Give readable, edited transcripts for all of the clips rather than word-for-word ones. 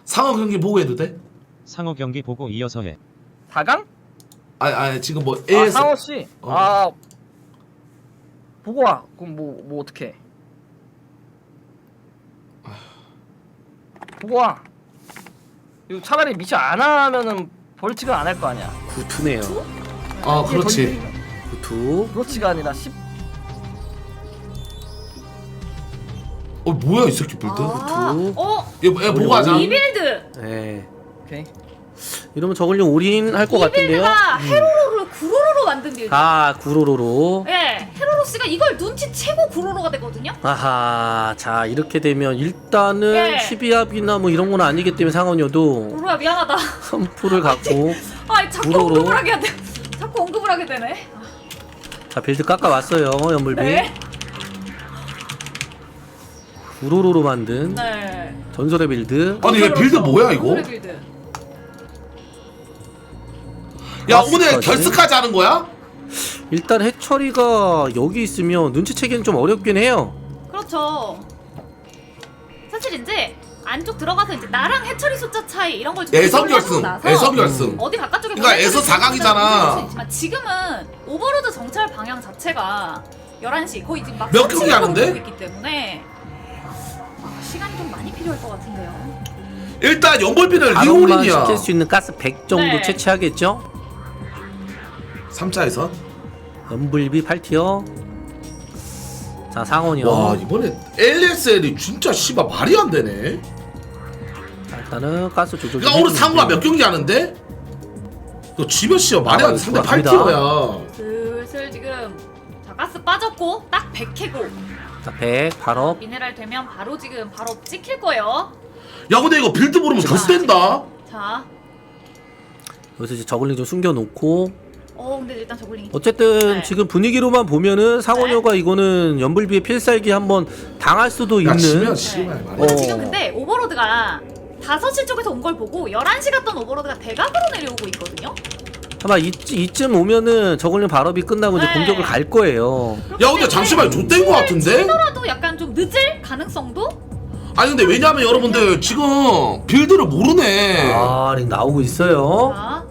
상어 경기 보고 해도 돼? 상어 경기 보고 이어서 해. 4강? 아니 지금 뭐 아 AS 상어씨 어. 아 보고 와. 그럼 뭐 어떡해. 보고 와. 이거 차라리 미션 안 하면은 벌칙은 안 할 거 아니야. 구투네요. 아 이게 그렇지. 벌칙이- 구투. 그렇지가 아니라 10. 뭐야 이 새끼 빌드? 아, 얘 보고 하자. 이 빌드. 네. 오케이. 이러면 저걸링 올인할 것 이 같은데요. 빌드가 헤로로를 구로로로 만든 빌드. 아 구로로로. 예, 헤로로 씨가 이걸 눈치채고 구로로가 되거든요. 아하. 자 이렇게 되면 일단은 예. 12합이나 뭐 이런 건 아니기 때문에 상원여도 구로야 미안하다. 선풀을 갖고 아, 자꾸 구로로. 언급을 하게 돼. 자꾸 언급을 하게 되네. 자 빌드 깎아왔어요 연불비. 네. 구로로로 만든 네. 전설의 빌드. 아니 얘 빌드 뭐야 이거? 구로의 빌드. 야 오늘 마스터지? 결승까지 하는 거야? 일단 해처리가 여기 있으면 눈치채기는 좀 어렵긴 해요. 그렇죠. 사실 이제 안쪽 들어가서 이제 나랑 해처리 숫자 차이 이런 걸 애선 조율을 결승. 해주고 나서 애선 결승. 어디 바깥쪽에 그러니까 애선 4강이잖아. 있지만 지금은 오버로드 정찰 방향 자체가 11시 거의 지금 막 몇 경기 하는데? 보고 있기 때문에 시간이 좀 많이 필요할 것 같은데요. 일단 연벌비는 바론만 리올인이야. 시킬 수 있는 가스 100 정도 네. 채취하겠죠. 3차에서. 연불비 8티어. 자 상원이요. 와 이번에 LSL이 진짜 씨발 말이 안 되네. 자, 일단은 가스 조절. 그러니까 오늘 상우가 몇 경기 하는데? 너 지몇 시야 말이 안 돼. 상대 갑니다. 8티어야. 슬슬 지금 자 가스 빠졌고 딱 100캐고 자 100 바로. 미네랄 되면 바로 지금 바로 찍힐 거예요. 야 근데 이거 빌드 모르면 더 센다. 자, 여기서 이제 저글링 좀 숨겨놓고. 근데 일단 저글링이 어쨌든 네. 지금 분위기로만 보면은 상원효가 이거는 연불비의 필살기 한번 당할 수도 야 지면 있는. 씨발 말이 어. 지금 근데 오버로드가 5시 쪽에서 온 걸 보고 11시 갔던 오버로드가 대각으로 내려오고 있거든요. 아마 이쯤 오면은 저글링 발업이 끝나고 이제 네. 공격을 갈 거예요. 야 근데 잠시만 좆된 거 같은데? 치더라도 약간 좀 늦을 가능성도? 아니 근데 왜냐면 여러분들 지금 빌드를 모르네. 아, 링 나오고 있어요. 자,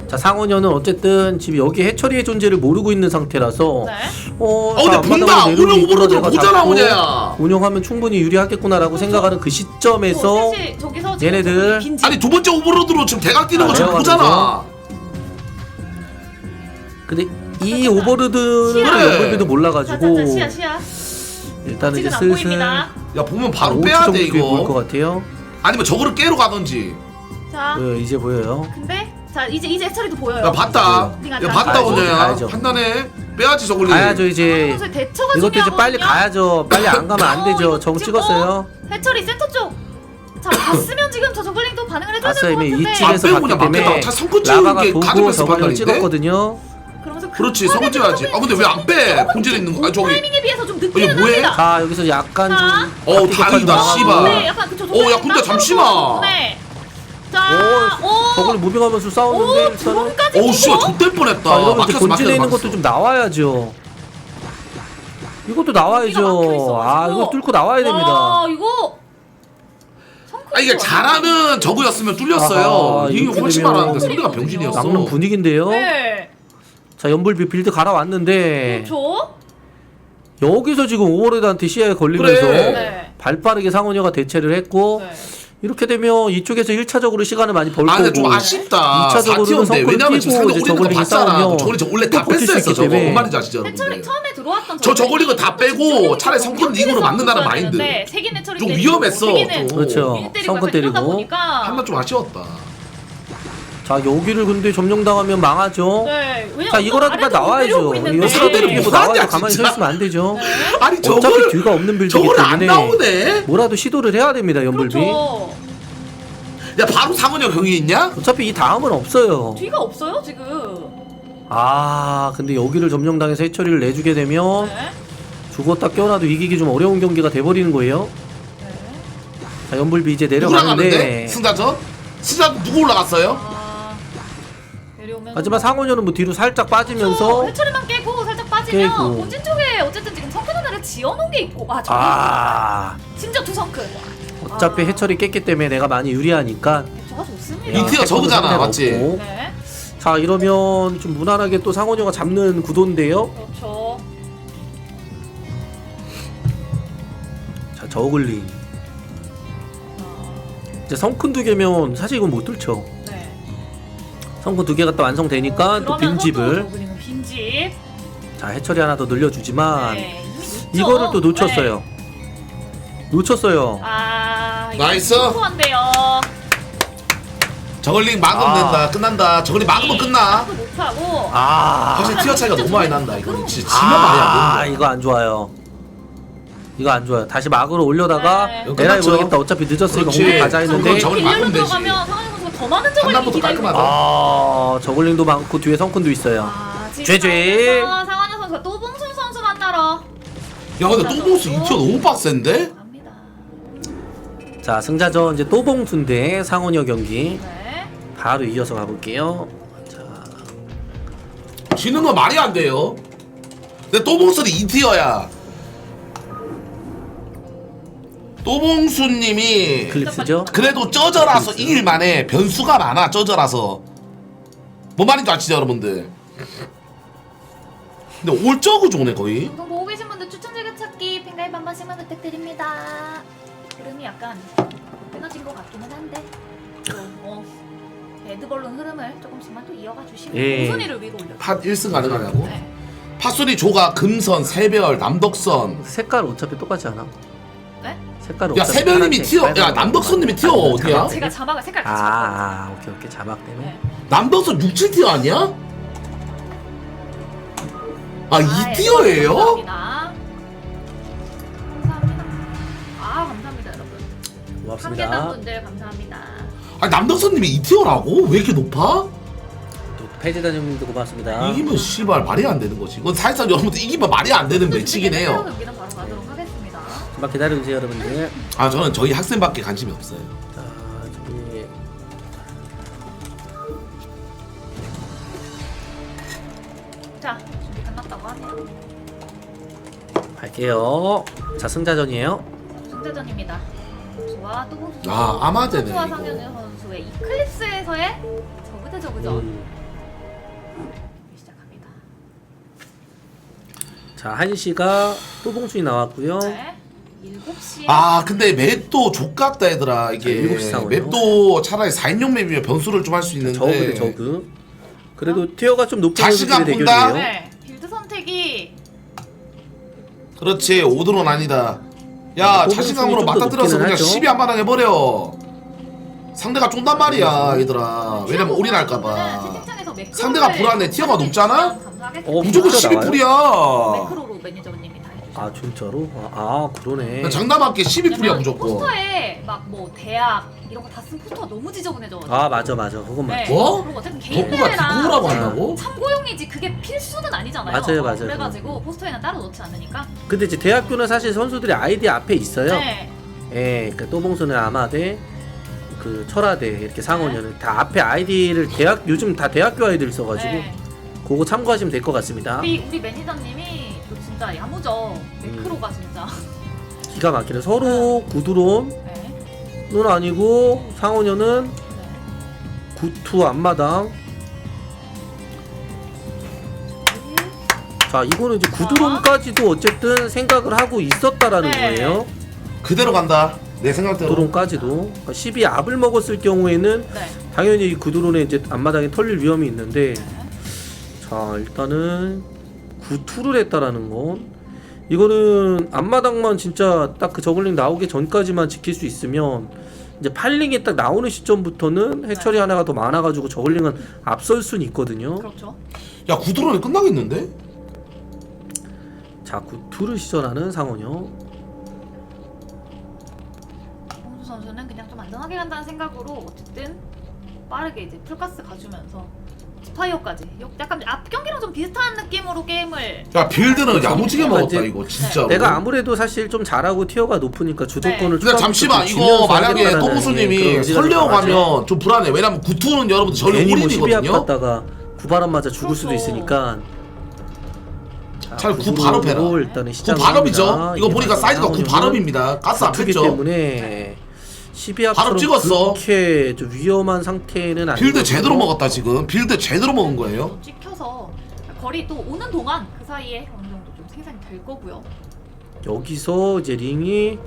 자, 상원현은 어쨌든 지금 여기 해처리의 존재를 모르고 있는 상태라서 네. 근데 본다. 오늘 오버로드를 보잖아 오냐야. 운영하면 충분히 유리하겠구나라고 생각하는 그 시점에서 셋이 저기서 지금 얘네들 저글링 빈집. 아니 두 번째 오버로드로 지금 대각 뛰는 거 지금 내려가면서. 보잖아. 근데 이 오버로드는 시야. 연불비도 몰라가지고 시야 시야. 일단은 이제 지금 안 슬슬 보입니다. 야 보면 바로 5초 빼야 정도 돼 뒤에 보일 것 이거. 같아요. 아니면 저거를 깨러 가던지. 자, 이제 보여요. 근데 자 이제 해처리도 보여요. 야 봤다. 야 봤다 가야죠, 오냐야. 가야죠. 판단해. 빼야지 저걸리. 가야죠 이제. 선수의 대처가 이것도 이제 빨리 중요하거든요. 가야죠. 빨리 안 가면 안 되죠. 이거 정 찍고 찍었어요. 해처리 센터 쪽. 자 봤으면 지금 저 저글링도 반응을 해줘야 될 봤어요 것 이미 같은데. 이쪽에서 안 빼고 봤기 그냥 막 때문에 빼다가 차 성권 찍은 라바가 게 보고 가져갔을 저번에 판단인데? 찍었거든요. 그러면서 그렇지 성권 찍어야지. 아 근데 왜 안 빼? 본질에 있는 거. 아 저기. 타이밍에 비해서 좀 이거 늦기는 뭐해? 합니다. 자 여기서 약간 좀 자. 다행이다, 씨발. 네, 약간 그쵸. 야, 근데 잠시만. 네. 자, 저걸 무빙하면서 싸우는데 오, 일단은 드론까지 어우 씨발 보고. 좆될 뻔했다. 자 이러면 이제 막혔어 본진에 있는 막혔어. 것도 좀 나와야죠. 이것도 여기가 나와야죠. 막혀있어가지고. 아 이거 뚫고 나와야 됩니다. 와, 이거 아 이게 잘하는 저거였으면 뚫렸어요. 아하, 이게 이렇게 훨씬 되면 많았는데 상대가 병신이었어. 막는 분위기인데요. 네. 자 연불비 빌드 갈아왔는데 그렇죠. 여기서 지금 오버로드한테 시야에 걸리면서 그래. 네. 발빠르게 상원여가 대처를 했고 네. 이렇게 되면 이쪽에서 1차적으로 시간을 많이 벌 아 거고 근데 좀 아쉽다. 2차적으로는 4티어인데 왜냐면 지금 상대 이제 올리는 거 저글링 봤잖아. 싸우면 저글링 원래 다 또 버틸 수 패스했어 있기 저거. 때문에. 뭔 말인지 아시죠 해처리 여러분들? 처음에 들어왔던 저 저글링은 다 빼고 차라리 성권 링으로 막는다는 마인드. 세긴 해처리 좀 때리고, 위험했어, 세기는 좀. 그렇죠. 일 때리고 성권 약간 이러다 때리고. 보니까. 한번 좀 아쉬웠다. 자 여기를 근데 점령당하면 망하죠. 네. 왜냐면 자 이거라도 빨리 나와야죠. 이거 상대를 상대를 뭐 나와야 하냐, 가만히 서 진짜. 있으면 안 되죠. 아니 어차피 저거를 뒤가 없는 빌드이기 저걸 안 때문에 나오네. 뭐라도 시도를 해야 됩니다 연불비. 그렇죠. 야 바로 상은형 경이 있냐? 어차피 이 다음은 없어요. 뒤가 없어요 지금. 아 근데 여기를 점령당해서 해처리를 내주게 되면 네. 죽었다 깨어나도 이기기 좀 어려운 경기가 돼버리는 거예요. 네. 자 연불비 이제 누구 올라갔는데? 내려가는데 승자전? 승자전 누구 올라갔어요? 아, 내려오면. 하지만 상원현은 뭐 뒤로 살짝 빠지면서 해처리만 깨고 살짝 빠지면 깨고. 본진 쪽에 어쨌든 지금 성큰 하나를 지어놓은 게 있고. 아, 저기 아 심지어 2성큰. 어차피 해철이 깼기 때문에 내가 많이 유리하니까. 저가 좋습니다. 이티어 저그잖아, 맞지? 네. 자 이러면 좀 무난하게 또 상원이가 잡는 구도인데요. 그렇죠. 자 저글링 이제 성큰 2개면 사실 이건 못 뚫죠. 네. 성큰 2개가 또 완성되니까 또 빈집을. 저글링은 빈집. 자 해철이 하나 더 늘려주지만 네. 이미 늦죠? 이거를 또 놓쳤어요. 네. 놓쳤어요. 아, 이거 나이스. 소소한데요. 저글링 막으면 된다. 끝난다. 저글링 막으면 끝나. 못하고. 아, 사실 티어 차이가 너무 많이 난다. 이거 진짜 지면 아 말이야. 이거 안 좋아요. 이거 안 좋아요. 다시 막으로 올려다가 네. 이거 에라이 끝났죠. 모르겠다. 어차피 늦었으니까 그렇지. 공격 가자 했는데 그건 저걸 빌려로 막으면 되지. 들어가면 상황 선수가 더 많은 저글링이 판단부터 기다리고 깔끔하다. 있어요. 아 저글링도 많고 뒤에 성큰도 있어요. 아, 지금 죄죄. 상황에서 상환현 선수가 또 봉순 선수 만나러 야 근데 또보스 이 티어 너무 빡센데? 갑니다. 자 승자전 이제 또봉순 대 상원여 경기 네. 바로 이어서 가볼게요. 자 지는 건 말이 안 돼요. 근데 또봉수는 이 티어야. 또봉수님이 클립스죠? 그래도 쩌져라서 클립스. 이길 만해. 변수가 많아. 쩌져라서. 뭔 말인지 아시죠 여러분들? 근데 올저그 좋네 거의. 방송 보고 계신 분들 추천 즐겨찾기 팬가입 한 번씩만 부탁드립니다. 흐름이 약간 끊어진 것 같기는 한데 또 레드벌룬 흐름을 조금씩만 또 이어가 주시면 예. 우순위를 위로 올려. 팟 1승 가능하냐고? 네. 팟순이 조가 금선, 새별, 남덕선. 색깔 어차피 똑같지 않아? 네? 색깔 야 어차피 새별님이 파란색, 티어. 야 빨간색. 남덕선님이 티어 어디야? 제가 자막을 색깔 같이 바꿔요. 아 오케이 자막 때문에. 네. 남덕선 6, 7티어 아니야? 아 아, 2티어예요? 감사합니다. 감사합니다. 아 감사합니다 여러분. 함께한 고맙습니다. 분들 감사합니다. 아니 남덕선님이 2티어라고? 왜 이렇게 높아? 또 폐지단님도 고맙습니다. 이기면 씨발 말이 안 되는 거지. 이건 사실상 여러분들 이기면 말이 안 되는 매치긴 해요. 경기는 바로 가도록 하겠습니다. 잠깐 기다려주세요 여러분들. 아 저는 저희 학생밖에 관심이 없어요. 자 저기 자 준비 끝났다고 하네요. 갈게요. 자 승자전이에요. 승자전입니다. 선수와 또봉 선수. 아, 아마제네, 선수와 이거. 상현우 선수의 이클립스에서의 저그 대 저그전 시작합니다. 자 한시가 또봉순이 나왔고요. 네. 7시에 아 근데 맵도 족같다 얘들아. 이게 자, 7시 상황이요? 맵도 차라리 4인용 맵이면 변수를 좀 할 수 있는데 저그 대 저그. 그래도 티어가 좀 높은 자신감 선수들의 본다? 대결이에요. 네. 빌드 선택이 그렇지 오드론 아니다. 야 또봉순이 자신감으로 좀더 맞다 들어서 높기는 그냥 하죠. 12 한 바닥 해버려. 상대가 쫀단 말이야 얘들아. 왜냐면 올인할까봐. 상대가 불안해. 티어가 높잖아? 무조건 진짜 12 나와요? 풀이야. 매크로로 매니저님이 다 해주시고. 아 진짜로? 아 그러네. 장담할게 12 풀이야 무조건. 포스터에 막 뭐 대학 이런 거 다 쓴 포스터가 너무 지저분해져가지고. 아 맞아 그건 맞아. 뭐? 그리고 어쨌든 개인 덕후가 덕후라고 대회랑 한다고? 참고용이지 그게 필수는 아니잖아요. 맞아요. 그래가지고 포스터에는 따로 넣지 않으니까. 근데 이제 대학교는 사실 선수들이 아이디 앞에 있어요. 네. 예, 그 또봉순은 아마대, 그 철화대 이렇게 상원여는 다 앞에 아이디를 요즘 다 대학교 아이디를 써가지고 네. 그거 참고하시면 될 것 같습니다. 우리 매니저님이 또 진짜 야무져. 매크로가 진짜. 기가 막히네. 서로 구드론은 네. 아니고 상원여는 네. 구투 앞마당. 자 이거는 이제 구드론까지도 어쨌든 생각을 하고 있었다라는 네. 거예요. 그대로 간다. 내 생각대로. 구드론까지도 그러니까 12 압을 먹었을 경우에는 네. 당연히 이 구드론에 이제 앞마당에 털릴 위험이 있는데 네. 자 일단은 구투를 했다라는 건 이거는 앞마당만 진짜 딱 그 저글링 나오기 전까지만 지킬 수 있으면 이제 팔링이 딱 나오는 시점부터는 해처리 하나가 더 많아가지고 저글링은 앞설 수는 있거든요. 그렇죠. 야 구드론이 끝나겠는데? 자 구투를 시전하는 상원요. 홍수 선수는 그냥 좀 안전하게 간다는 생각으로 어쨌든 빠르게 이제 풀가스 가주면서 스파이어까지 약간 앞 경기랑 좀 비슷한 느낌으로 게임을. 야 빌드는 야무지게 먹었다 이제 이거 진짜로. 내가 아무래도 사실 좀 잘하고 티어가 높으니까 주도권을 근데 잠시만 좀 이거 쥐면서 만약에 하겠다라는 또무수님이 그런 의지가 설레어 좀 강하죠. 가면 좀 불안해. 왜냐면 구투는 여러분들 전혀 괜히 뭐 12압 올인이거든요. 갔다가 구바람 맞아 죽을 수도 그렇죠. 있으니까. 차라리 구 발업 해라. 일단은 구 발업이죠. 이거 보니까 사이즈가 구 발업입니다. 가스 안 투기 뺐죠. 때문에 12합처럼 찍었어. 그렇게 좀 위험한 상태는 아니고 빌드 제대로 먹었다 지금. 빌드 제대로 먹은 거예요. 또 찍혀서 거리 또 오는 동안 그 사이에 어느 정도 좀 생산이 될 거고요. 여기서 이제 링이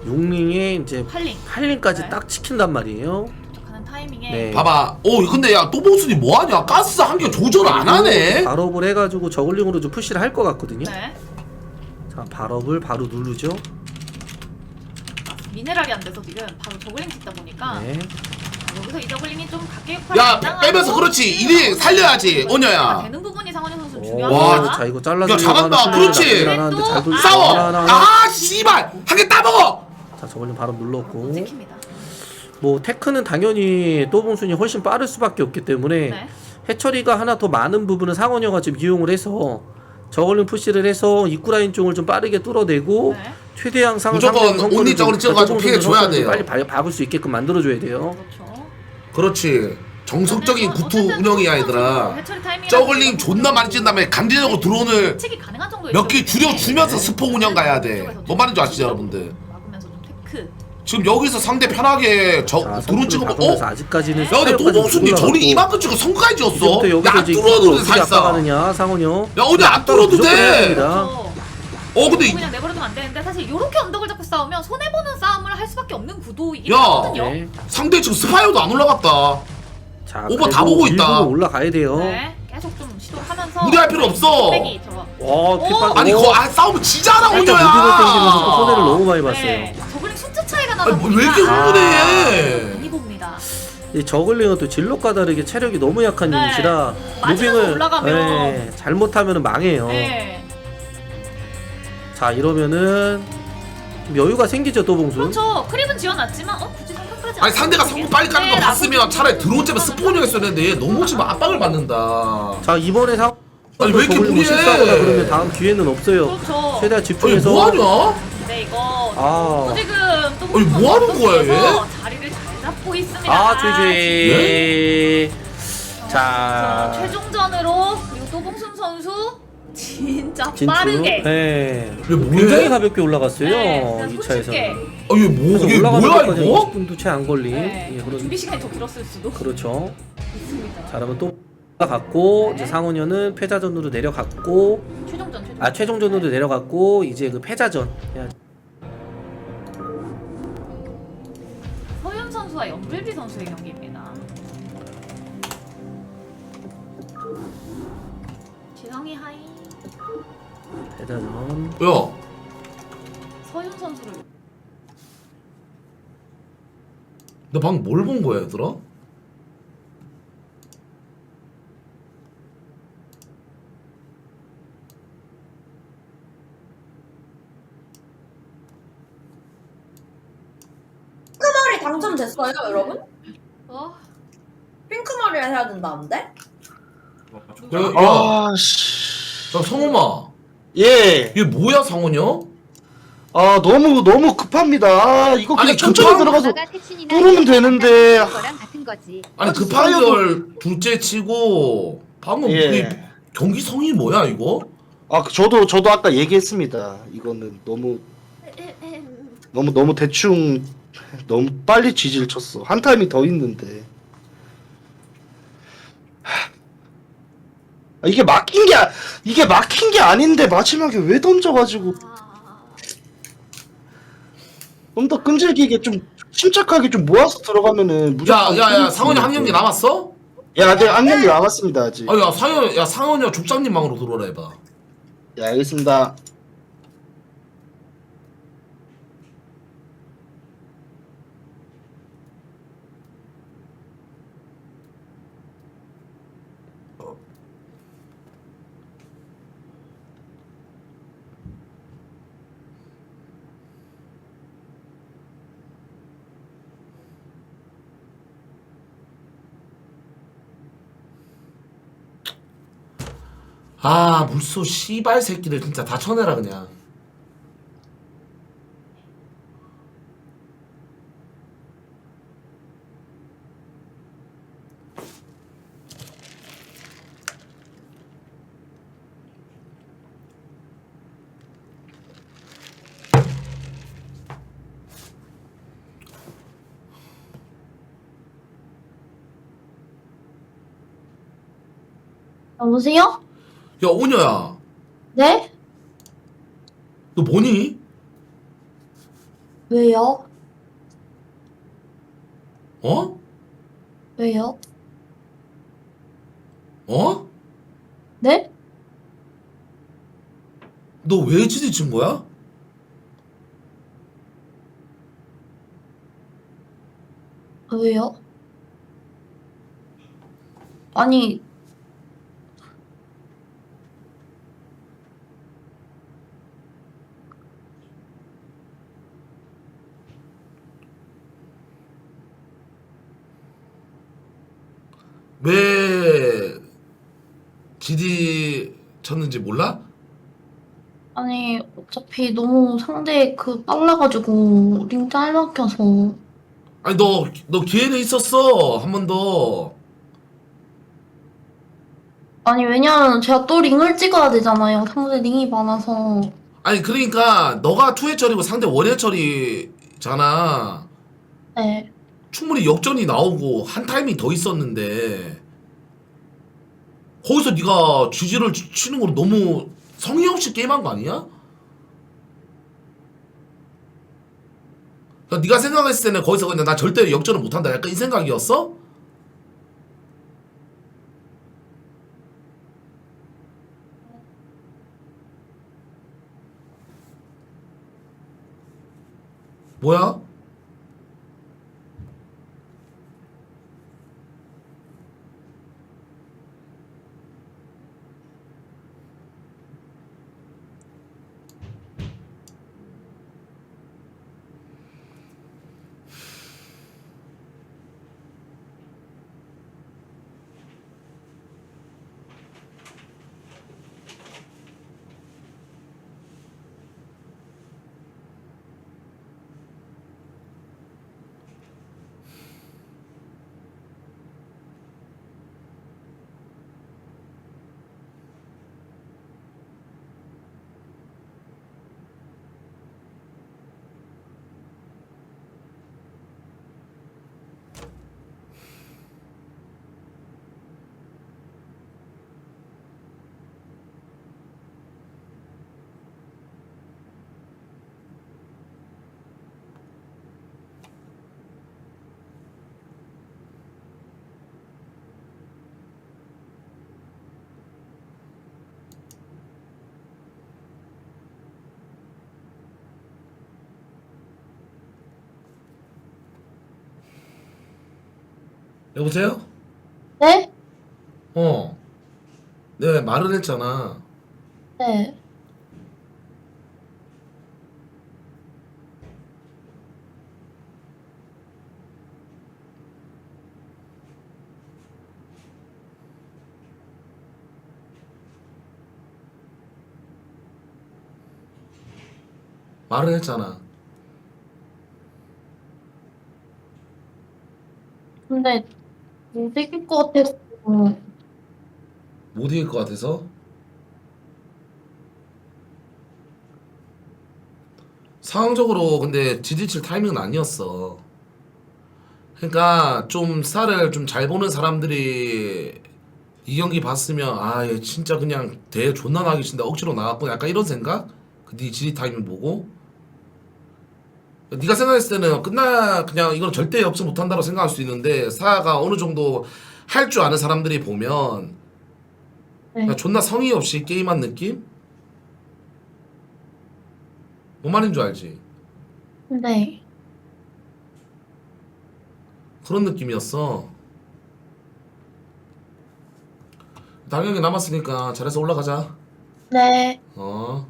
6링에 이제 8링 8링까지 네. 딱 지킨단 말이에요. 도착하는 타이밍에 네. 봐봐. 오 근데 야 또봉순이 뭐하냐? 가스 한 개 조절을 안 하네. 발업을 해가지고 저글링으로 좀 푸시를 할 것 같거든요. 네. 자, 발업을 바로 누르죠. 미네랄이 안 돼서 지금 바로 저글링 찍다 보니까 네. 여기서 이 저글링이 좀 각계 역할을 야 안 당하고 빼면서 그렇지. 이리 살려야지. 언녀야. 되는 부분이 상원이 선수 와, 중요합니다. 자 이거 잘라주려고 야, 잘한다. 하는 플레이가 그렇지. 나쁘진 않았는데 잘 돌- 싸워. 하나. 아 씨발 한 개 따먹어. 자, 저걸링 바로 눌렀고. 찍힙니다. 뭐 테크는 당연히 또봉순이 훨씬 빠를 수밖에 없기 때문에 네. 해처리가 하나 더 많은 부분은 상원여가 지금 이용을 해서 저걸링 푸시를 해서 입구 라인 쪽을 좀 빠르게 뚫어내고 네. 최대한 무조건 온리 저걸링 찍어가지고 피해줘야 돼요. 빨리 박을 수 있게끔 만들어줘야 돼요. 그렇죠. 그렇지. 정석적인 구투 어쨌든 운영이야 선수 얘들아. 해처리 타이밍이라든지 저글링 존나 많이 찐 다음에 강제적으로 드론을 예측이 가능한 정도의 몇 개 지역이기 때문에 줄여주면서 스포 운영 가야 돼. 뭔 말인지 아시죠 여러분들? 막으면서 좀 테크. 지금 여기서 상대 편하게 자, 드론 선수를 찍으면 박으면서 어? 아직까지는 야 근데 또봉순이 전이 이만큼 찍어 성까지 지었어. 이제부터 여기서 야안 이제 뚫어도 돼 어떻게 사실상. 압박하느냐 상원여. 야 어디 안 뚫어도 무조건 해야 돼. 됩니다. 근데 그냥 내버려두면 안 되는데 사실 이렇게 언덕을 잡고 싸우면 손해 보는 싸움을 할 수밖에 없는 구도이긴 야. 하거든요. 네. 상대 지금 스파이어도 안 올라갔다. 자, 오버 다 그래도 보고 있다. 일부러 올라가야 돼요. 네, 계속 좀 시도하면서 무리할 필요 없어. 기 저거. 와, 핏발. 아니 그거 싸우면 지잖아 살짝 무빙을 당기면서 또 손해를 오녀야. 너무 많이 봤어요. 네, 저글링 숫자 차이가 나다 아니, 보니까 왜 이렇게 흥분해? 많이 봅니다. 이 저글링은 또 진로과 다르게 체력이 너무 약한 네. 유닛이라 맞으면서 무빙을 올라가면. 잘못하면 망해요. 네, 자 이러면은 좀 여유가 생기죠 또봉수. 그렇죠. 크립은 지어놨지만 굳이 성격까지 아니 상대가 성공 빨리 까는 거 봤으면 차라리 드론 째면 스포 운영했어야 되는데 얘 너무 지금 압박을 받는다. 자 이번에 아니, 왜 이렇게 저글링 무리해? 실수하거나 그러면 다음 기회는 없어요. 그렇죠. 최대한 아니 집중해서. 뭐하냐? 근데 이거 아. 또 지금 또 아니, 뭐 하는 거야, 얘? 자리를 잘 잡고 있습니다. 아 GG. 자, 자 최종전으로 그리고 또봉순 선수 진짜 진출. 빠르게 네. 얘 뭐해? 굉장히 가볍게 올라갔어요. 네, 그냥 2차에서. 손쉽게. 아얘 뭐, 그래서 얘 올라가는 뭐야 것까지 이거? 20분도 채 안 걸린. 네, 예, 그런. 준비 시간이 더 길었을 수도 그렇죠. 있습니다. 자 그러면 또 올라갔고 네. 이제 상원현은 패자전으로 내려갔고 최종전. 최종전으로 내려갔고 이제 그 패자전. 야, 서윤 선수와 연불비 선수의 경기입니다. 지성이 하이. 패자전. 야 서윤 선수를 너 방금 뭘 본 거야 얘들아? 핑크머리 당첨됐어요, 여러분? 어? 핑크머리를 해야 된다는데? 야 아, 씨. 성호마 예. 얘 뭐야 상원이야? 아, 너무 급합니다. 아, 이거 그냥 아니, 천천히 들어가서 뚫으면 되는데. 거랑 같은 거지. 아니 아주 급한 사이어도- 걸 둘째 치고 방금 예. 이 경기 성이 뭐야 이거? 아, 저도 아까 얘기했습니다. 이거는 너무 대충 너무 빨리 지지를 쳤어. 한 타임이 더 있는데. 아, 이게 막힌 게 아닌데 마지막에 왜 던져가지고 좀 더 끈질기게 좀 침착하게 좀 모아서 들어가면은 무조건. 야야야 상원이 한 경기 남았어? 야, 네, 한 경기 남았습니다 아직. 아야 상원 야 상원이야 족장님 방으로 들어오라 해봐. 예, 알겠습니다. 아 물소 씨발 새끼들 진짜 다 쳐내라 그냥. 여보세요? 야 오녀야, 네? 너 뭐니? 왜요? 어? 왜요? 어? 네? 너 왜 지지친 거야? 왜요? 아니, 왜 GD 쳤는지 몰라? 아니, 어차피 너무 상대 빨라가지고 링 짤막혀서. 아니 너 기회는 있었어 한 번 더. 아니, 왜냐면 제가 또 링을 찍어야 되잖아요. 상대 링이 많아서. 아니 그러니까 너가 투회처리고 상대 원회처리잖아. 네. 충분히 역전이 나오고 한 타이밍 더 있었는데 거기서 네가 GG를 치는 건 너무 성의 없이 게임한 거 아니야? 그러니까 네가 생각했을 때는 거기서 그냥 나 절대 역전을 못한다 약간 이 생각이었어? 뭐야? 여보세요? 네? 어. 네 말을 했잖아. 네. 말을 했잖아. 근데 못 이길 것 같아서. 못 이길 것 같아서. 상황적으로 근데 지지칠 타이밍은 아니었어. 그러니까 좀 스타를 좀 잘 보는 사람들이 이 경기 봤으면 아 얘 진짜 그냥 대 존나 나기 싫다 억지로 나왔고 약간 이런 생각? 그 네 지지 타이밍 보고 네가 생각했을 때는 그냥 이건 절대 역전 못한다고 생각할 수 있는데 사야가 어느 정도 할 줄 아는 사람들이 보면 네. 그냥 존나 성의 없이 게임한 느낌? 뭔 말인 줄 알지? 네. 그런 느낌이었어. 다음 경기 남았으니까 잘해서 올라가자. 네. 어.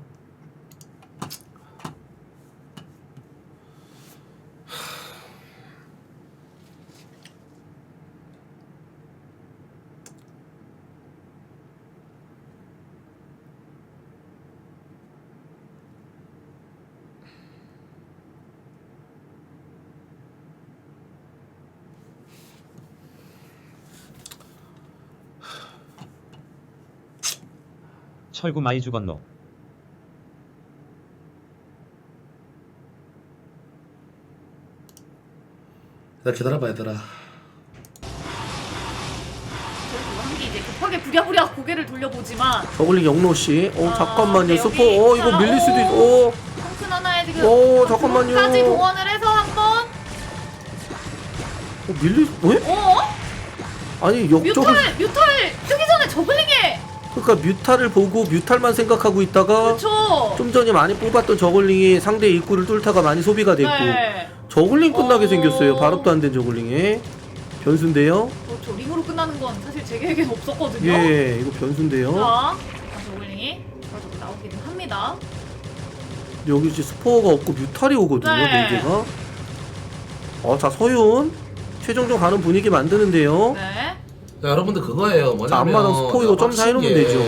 철구 많이 죽었노. 나 기다려봐 얘들아. 그리고 한개 이제 급하게 부랴부랴 고개를 돌려보지만 저글링 영로씨. 잠깐만요. 네, 스포. 여기 이거 자, 밀릴 수도 오. 있어. 펑큰 하나에 지금 잠깐만요. 까지 동원을 해서 한번 왜? 어? 아니 역적을 뮤탈 뜨기 전에 저글링에 그러니까 뮤탈을 보고 뮤탈만 생각하고 있다가 그쵸. 좀 전에 많이 뽑았던 저글링이 상대 입구를 뚫다가 많이 소비가 됐고 네. 저글링 끝나게 어. 생겼어요. 발업도 안 된 저글링에 변수인데요. 그렇죠. 링으로 끝나는 건 사실 제 계획엔 없었거든요. 예, 이거 변수인데요. 자, 저글링이 결과적으로 나오기는 합니다. 여기 이제 스포가 없고 뮤탈이 오거든요. 네. 4개가. 자 서윤 최종전 가는 분위기 만드는데요. 네. 자, 여러분들 그거예요. 뭐냐면 앞마당 스포 이거 점사 해놓으면 되죠.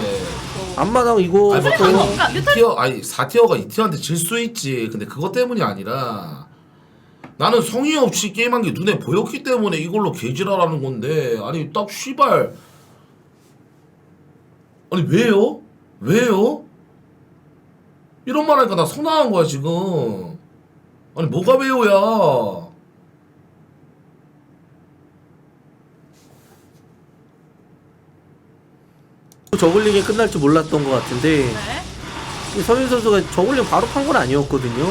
앞마당 이거 아니, 스포. 그러니까 뮤탈 2티어 아니 4티어가 2티어한테 질 수 있지. 근데 그것 때문이 아니라 나는 성의 없이 게임한 게 눈에 보였기 때문에 이걸로 개지랄하는 건데 아니 딱 씨발 아니 왜요? 왜요? 이런 말 하니까 나 서운한 거야 지금. 아니 뭐가 왜요야? 저글링이 끝날 줄 몰랐던 것 같은데 네. 서윤 선수가 저글링 바로 판 건 아니었거든요.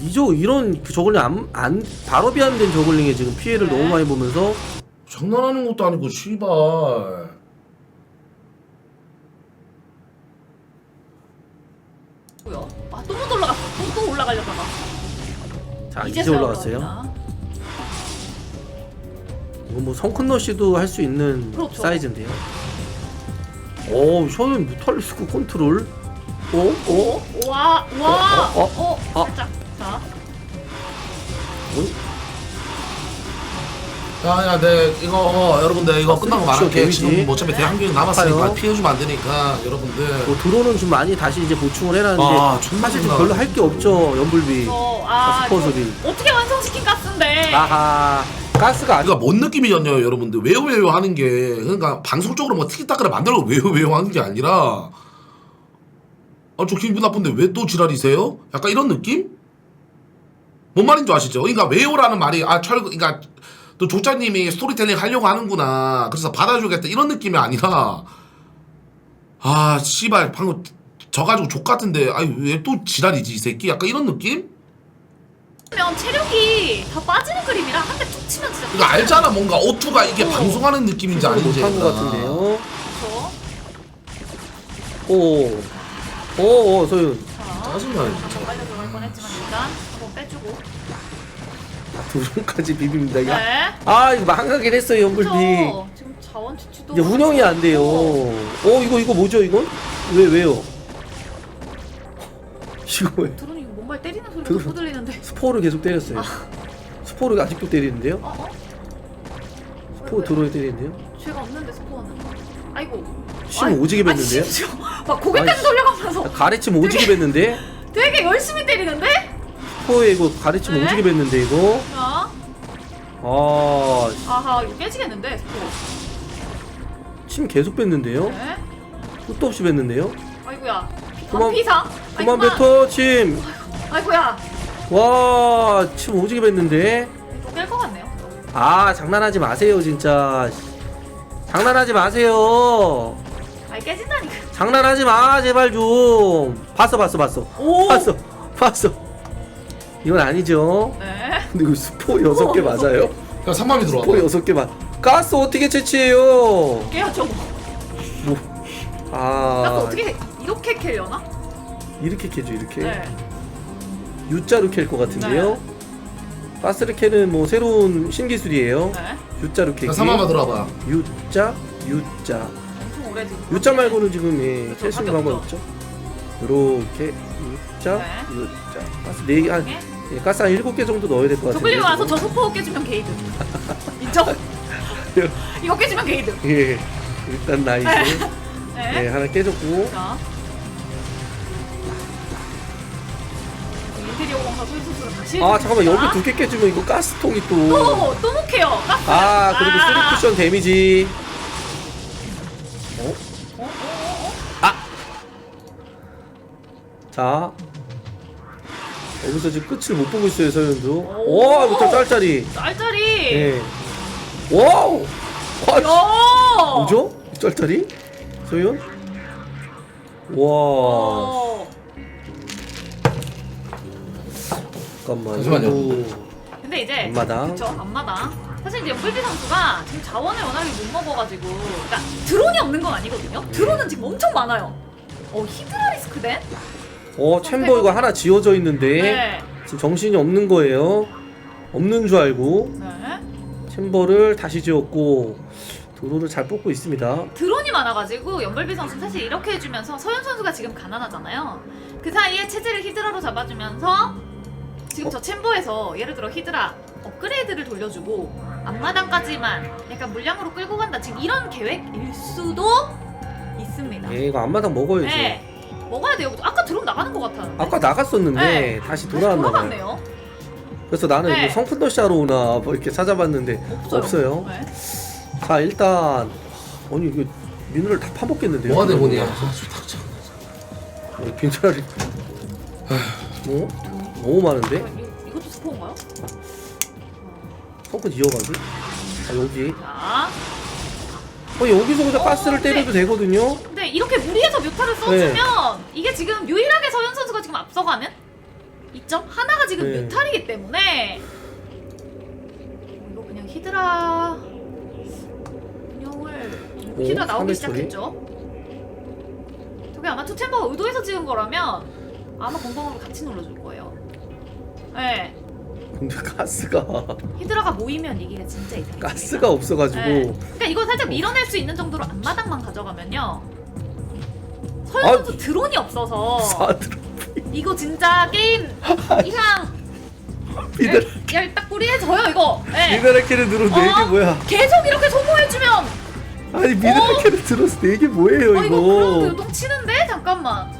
그렇죠. 이런 저글링 안 발업이 안 된 저글링에 지금 피해를 네. 너무 많이 보면서 장난하는 것도 아니고 씨발. 뭐야? 또 못 올라갔어. 또 올라가려다가. 자 이제 이제서야 올라갔어요. 올라갑니다. 이거 뭐 성큰러쉬도 할 수 있는 그렇죠. 사이즈인데요. 셔는 뮤탈리스크 컨트롤. 와. 어. 살짝. 자. 야야 내 이거 여러분들 이거 끝나고 말할게. 데미지. 지금 뭐 어차피 대한민국 남았으니까 아파요. 피해주면 안 되니까 여러분들. 드론은 좀 많이 다시 이제 보충을 해놨는데 존나 사실 좀 생각. 별로 할 게 없죠. 연불비. 스포 이거 소리. 어떻게 완성시킨 가스인데? 아하. 가스가 아직 그러니까 뭔 느낌이었냐요 여러분들. 왜요 하는 게 그러니까 방송적으로 뭐 티키타카를 만들고 왜요 하는 게 아니라 저 기분 나쁜데 왜 또 지랄이세요? 약간 이런 느낌? 뭔 말인지 아시죠? 그러니까 왜요라는 말이 그러니까 또 조짜님이 스토리텔링 하려고 하는구나 그래서 받아주겠다 이런 느낌이 아니라 씨발 방금 져가지고 족같은데 왜 또 지랄이지 이 새끼 약간 이런 느낌? 면 체력이 다 빠지는 그림이라 한 대 툭 치면 진짜. 그러니까 알잖아 뭔가 오투가 이게 방송하는 느낌인지 아닌지 못한 것 같은데요. 그렇죠. 소윤. 자. 짜증나요 진짜. 빨려 들어갈 뻔했지만 일단 한번 빼주고. 드론까지 비빕니다. 이거. 네. 이거 망하긴 했어요 연불비. 그렇죠. 지금 자원 추출도. 이제 운영이 안 돼요. 이거 뭐죠 이건? 왜요? 이거 왜? 드론이 뭔가 때리는 소리가 드론. 자꾸 들리는데. 스포를 계속 때렸어요. 스포를 아직도 때리는데요? 스포 드론이 때리는데요? 죄가 없는데 스포는. 아이고. 심 오지게 뱉는데요? 막 고개까지 아이, 돌려가면서 가래침 오지게 뱉는데? 되게 열심히 때리는데? 스포에 이거 가래침 네? 오지게 뱉는데 이거? 자. 아, 아하 이거 깨지겠는데 스포. 침 계속 뱉는데요? 네. 끝도 없이 뱉는데요? 아이고야. 그만- 반피상. 그만 뱉어 침! 아이고야. 와, 침 오지게 뱉는데? 또 깰 것 같네요. 장난하지 마세요 진짜. 장난하지 마세요. 아이 깨진다니까. 장난하지 마 제발 좀. 봤어. 오. 봤어. 이건 아니죠. 네. 근데 이거 스포 6개 맞아요? 야 3만이 들어와. 스포 6개 맞. 가스 어떻게 채취해요? 깨야죠. 뭐. 나도 어떻게 이렇게 캘려나? 이렇게 캐죠 이렇게. 네. U자로 캘 것 같은데요. 가스를 캐는 뭐 새로운 신기술이에요. 네. U자로 캐기. 야 3만만 들어와봐. U자. 엄청 오래 지금. U자 말고는 지금 그렇죠, 캘 수 있는 밖에 방법 없죠. 요렇게 U자, 네. U자. 가스 4개 가스 한 7개 정도 넣어야 될 것 같은데. 저글링 와서 저 소포 깨주면 게이드. 인정? 이거 깨주면 게이드. 예. 일단 나이스. 네. 네, 하나 깨졌고. 자. 인테리어 공사 소유수수로 다시. 잠깐만 여기 2개 깨지면 이거 가스통이 또. 또 못해요. 가스. 그리고 3쿠션 데미지. 자. 여기서 지금 끝을 못 보고 있어요, 서현도. 오. 이거 좀 짤짤이. 짤짤이. 예. 와우! 와, 야. 뭐죠? 이 쩔쩔이? 소윤? 와 어. 잠깐만 잠시만요. 이거 근데 이제 앞마당. 그쵸 앞마당. 사실 이제 연불비 선수가 지금 자원을 워낙에 못 먹어가지고, 그러니까 드론이 없는 건 아니거든요. 드론은 지금 엄청 많아요. 히드라 리스크된? 챔버 이거 하나 지어져 있는데 네. 지금 정신이 없는 거예요. 없는 줄 알고 네. 챔버를 다시 지었고 드론을 잘 뽑고 있습니다. 드론이 많아가지고 연불비 선수 사실 이렇게 해주면서 서현 선수가 지금 가난하잖아요. 그 사이에 체제를 히드라로 잡아주면서 지금 저 챔버에서 예를 들어 히드라 업그레이드를 돌려주고 앞마당까지만 약간 물량으로 끌고 간다, 지금 이런 계획일 수도 있습니다. 이거 앞마당 먹어야죠. 네, 먹어야 돼요. 아까 드론 나가는 것 같았는데. 아까 나갔었는데 네. 다시 돌아왔나 봐요. 돌아갔네요. 그래서 나는 네. 이거 성푼더시 하러 오나 뭐 이렇게 찾아봤는데 없어요. 네. 자 일단 아니 이거 민우를 다 파먹겠는데요? 뭐가 대본이야. 빈자리 너무 많은데? 이것도 스포인가요? 성푼 이어가기? 아 여기 자, 여기서 그냥 가스를 네. 때려도 되거든요? 근데 이렇게 무리해서 뮤타를 써주면 이게 지금 유일하게 서현 선수가 지금 앞서가는 2점? 하나가 지금 네. 뮤탈이기 때문에 이거 그냥 히드라 운영을 히드라 나오기 3회 처리? 시작했죠. 저게 아마 투챔버가 의도해서 찍은 거라면 아마 공방으로 같이 눌러줄 거예요. 네, 근데 가스가 히드라가 모이면 이기가 진짜 이상해집니다. 가스가 없어가지고 네. 그러니까 이거 살짝 밀어낼 수 있는 정도로 앞마당만 가져가면요, 서현 아, 선수 드론이 없어서 사드로 이거 진짜 게임 이상 미네랄 얄딱 뿌리해져요 이거. 네. 미네랄 캐를 들어 4개 뭐야? 계속 이렇게 소모해주면 아니 미네랄 캐를 들어서 4개 뭐예요 이거 그럼 요동치는데? 잠깐만.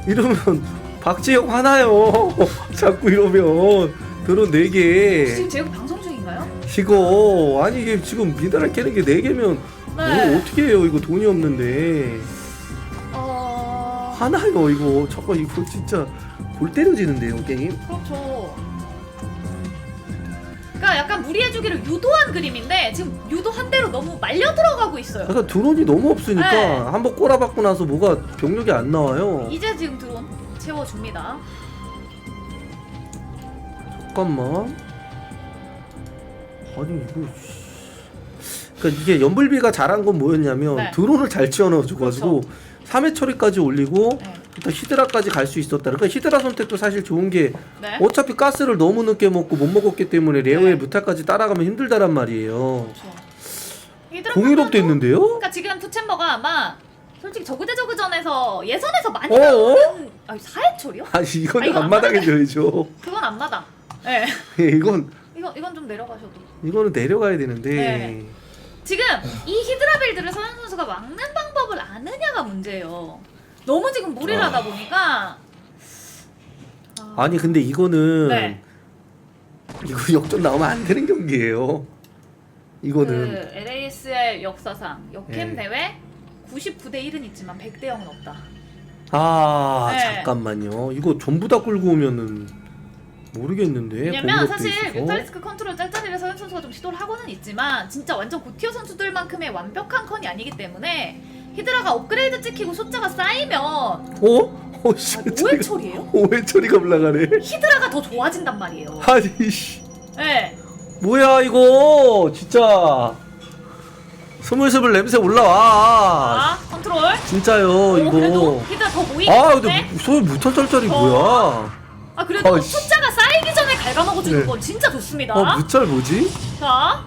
이러면 박지영 화나요. 자꾸 이러면 드론 4개 지금 제가 방송 중인가요? 이거 아니 이게 지금 미네랄 캐는 게 4개면 네. 이거 어떻게 해요? 이거 돈이 없는데 화나요 이거. 저거 이거 진짜 골 때려지는데요 게임. 그렇죠. 그러니까 약간 무리해주기를 유도한 그림인데 지금 유도한 대로 너무 말려 들어가고 있어요. 그러니까 드론이 너무 없으니까 네. 한번 꼬라박고 나서 뭐가 병력이 안 나와요. 이제 지금 드론 채워줍니다. 잠깐만. 아니 이거 그러니까 이게 연불비가 잘한 건 뭐였냐면 네. 드론을 잘 지어넣어줘가지고 그렇죠. 3회 처리까지 올리고 네. 일단 히드라까지 갈 수 있었다. 그러니까 히드라 선택도 사실 좋은 게 네. 어차피 가스를 너무 늦게 먹고 못 먹었기 때문에 레오의 네. 무탈까지 따라가면 힘들다란 말이에요. 그렇죠. 히드라 공일업 판단도- 됐는데요? 그러니까 지금 투챔버가 아마 솔직히 저그 대 저그전에서 예선에서 많이 어어? 나오는 4회 처리요? 아니 이거는 이거 앞마당에 줘야죠. 그건 앞마당. 네. 이건 좀 내려가셔도. 이거는 내려가야 되는데. 네. 지금 이 히드라 빌드를 서현 선수가 막는 방법을 아느냐가 문제예요. 너무 지금 무리를 하다 보니까. 아니 근데 이거는 네. 이거 역전 나오면 안 되는 경기예요. 이거는 그 LASL 역사상 역캠 네. 대회 99대 1은 있지만 100대 0은 없다. 아 네. 잠깐만요. 이거 전부 다 끌고 오면은 모르겠는데. 왜냐면 공격도 사실 있어서. 뮤탈리스크 컨트롤 짤짤이를 서현 선수가 좀 시도를 하고는 있지만 진짜 완전 고티어 선수들만큼의 완벽한 컨이 아니기 때문에 히드라가 업그레이드 찍히고 숫자가 쌓이면 씨. 5회 처리예요? 5회 처리가 올라가네. 히드라가 더 좋아진단 말이에요. 아니 씨. 네. 뭐야 이거 진짜. 스물스물 냄새 올라와. 자, 컨트롤. 진짜요 이거. 그래도 히드라 더 모이기 아 때문에. 근데 소위 무탈짤짤이 뭐야? 그래도 아, 씨. 숫자가 쌓이기 전에 갉아먹어주는 네. 건 진짜 좋습니다. 무탈 뭐지? 자,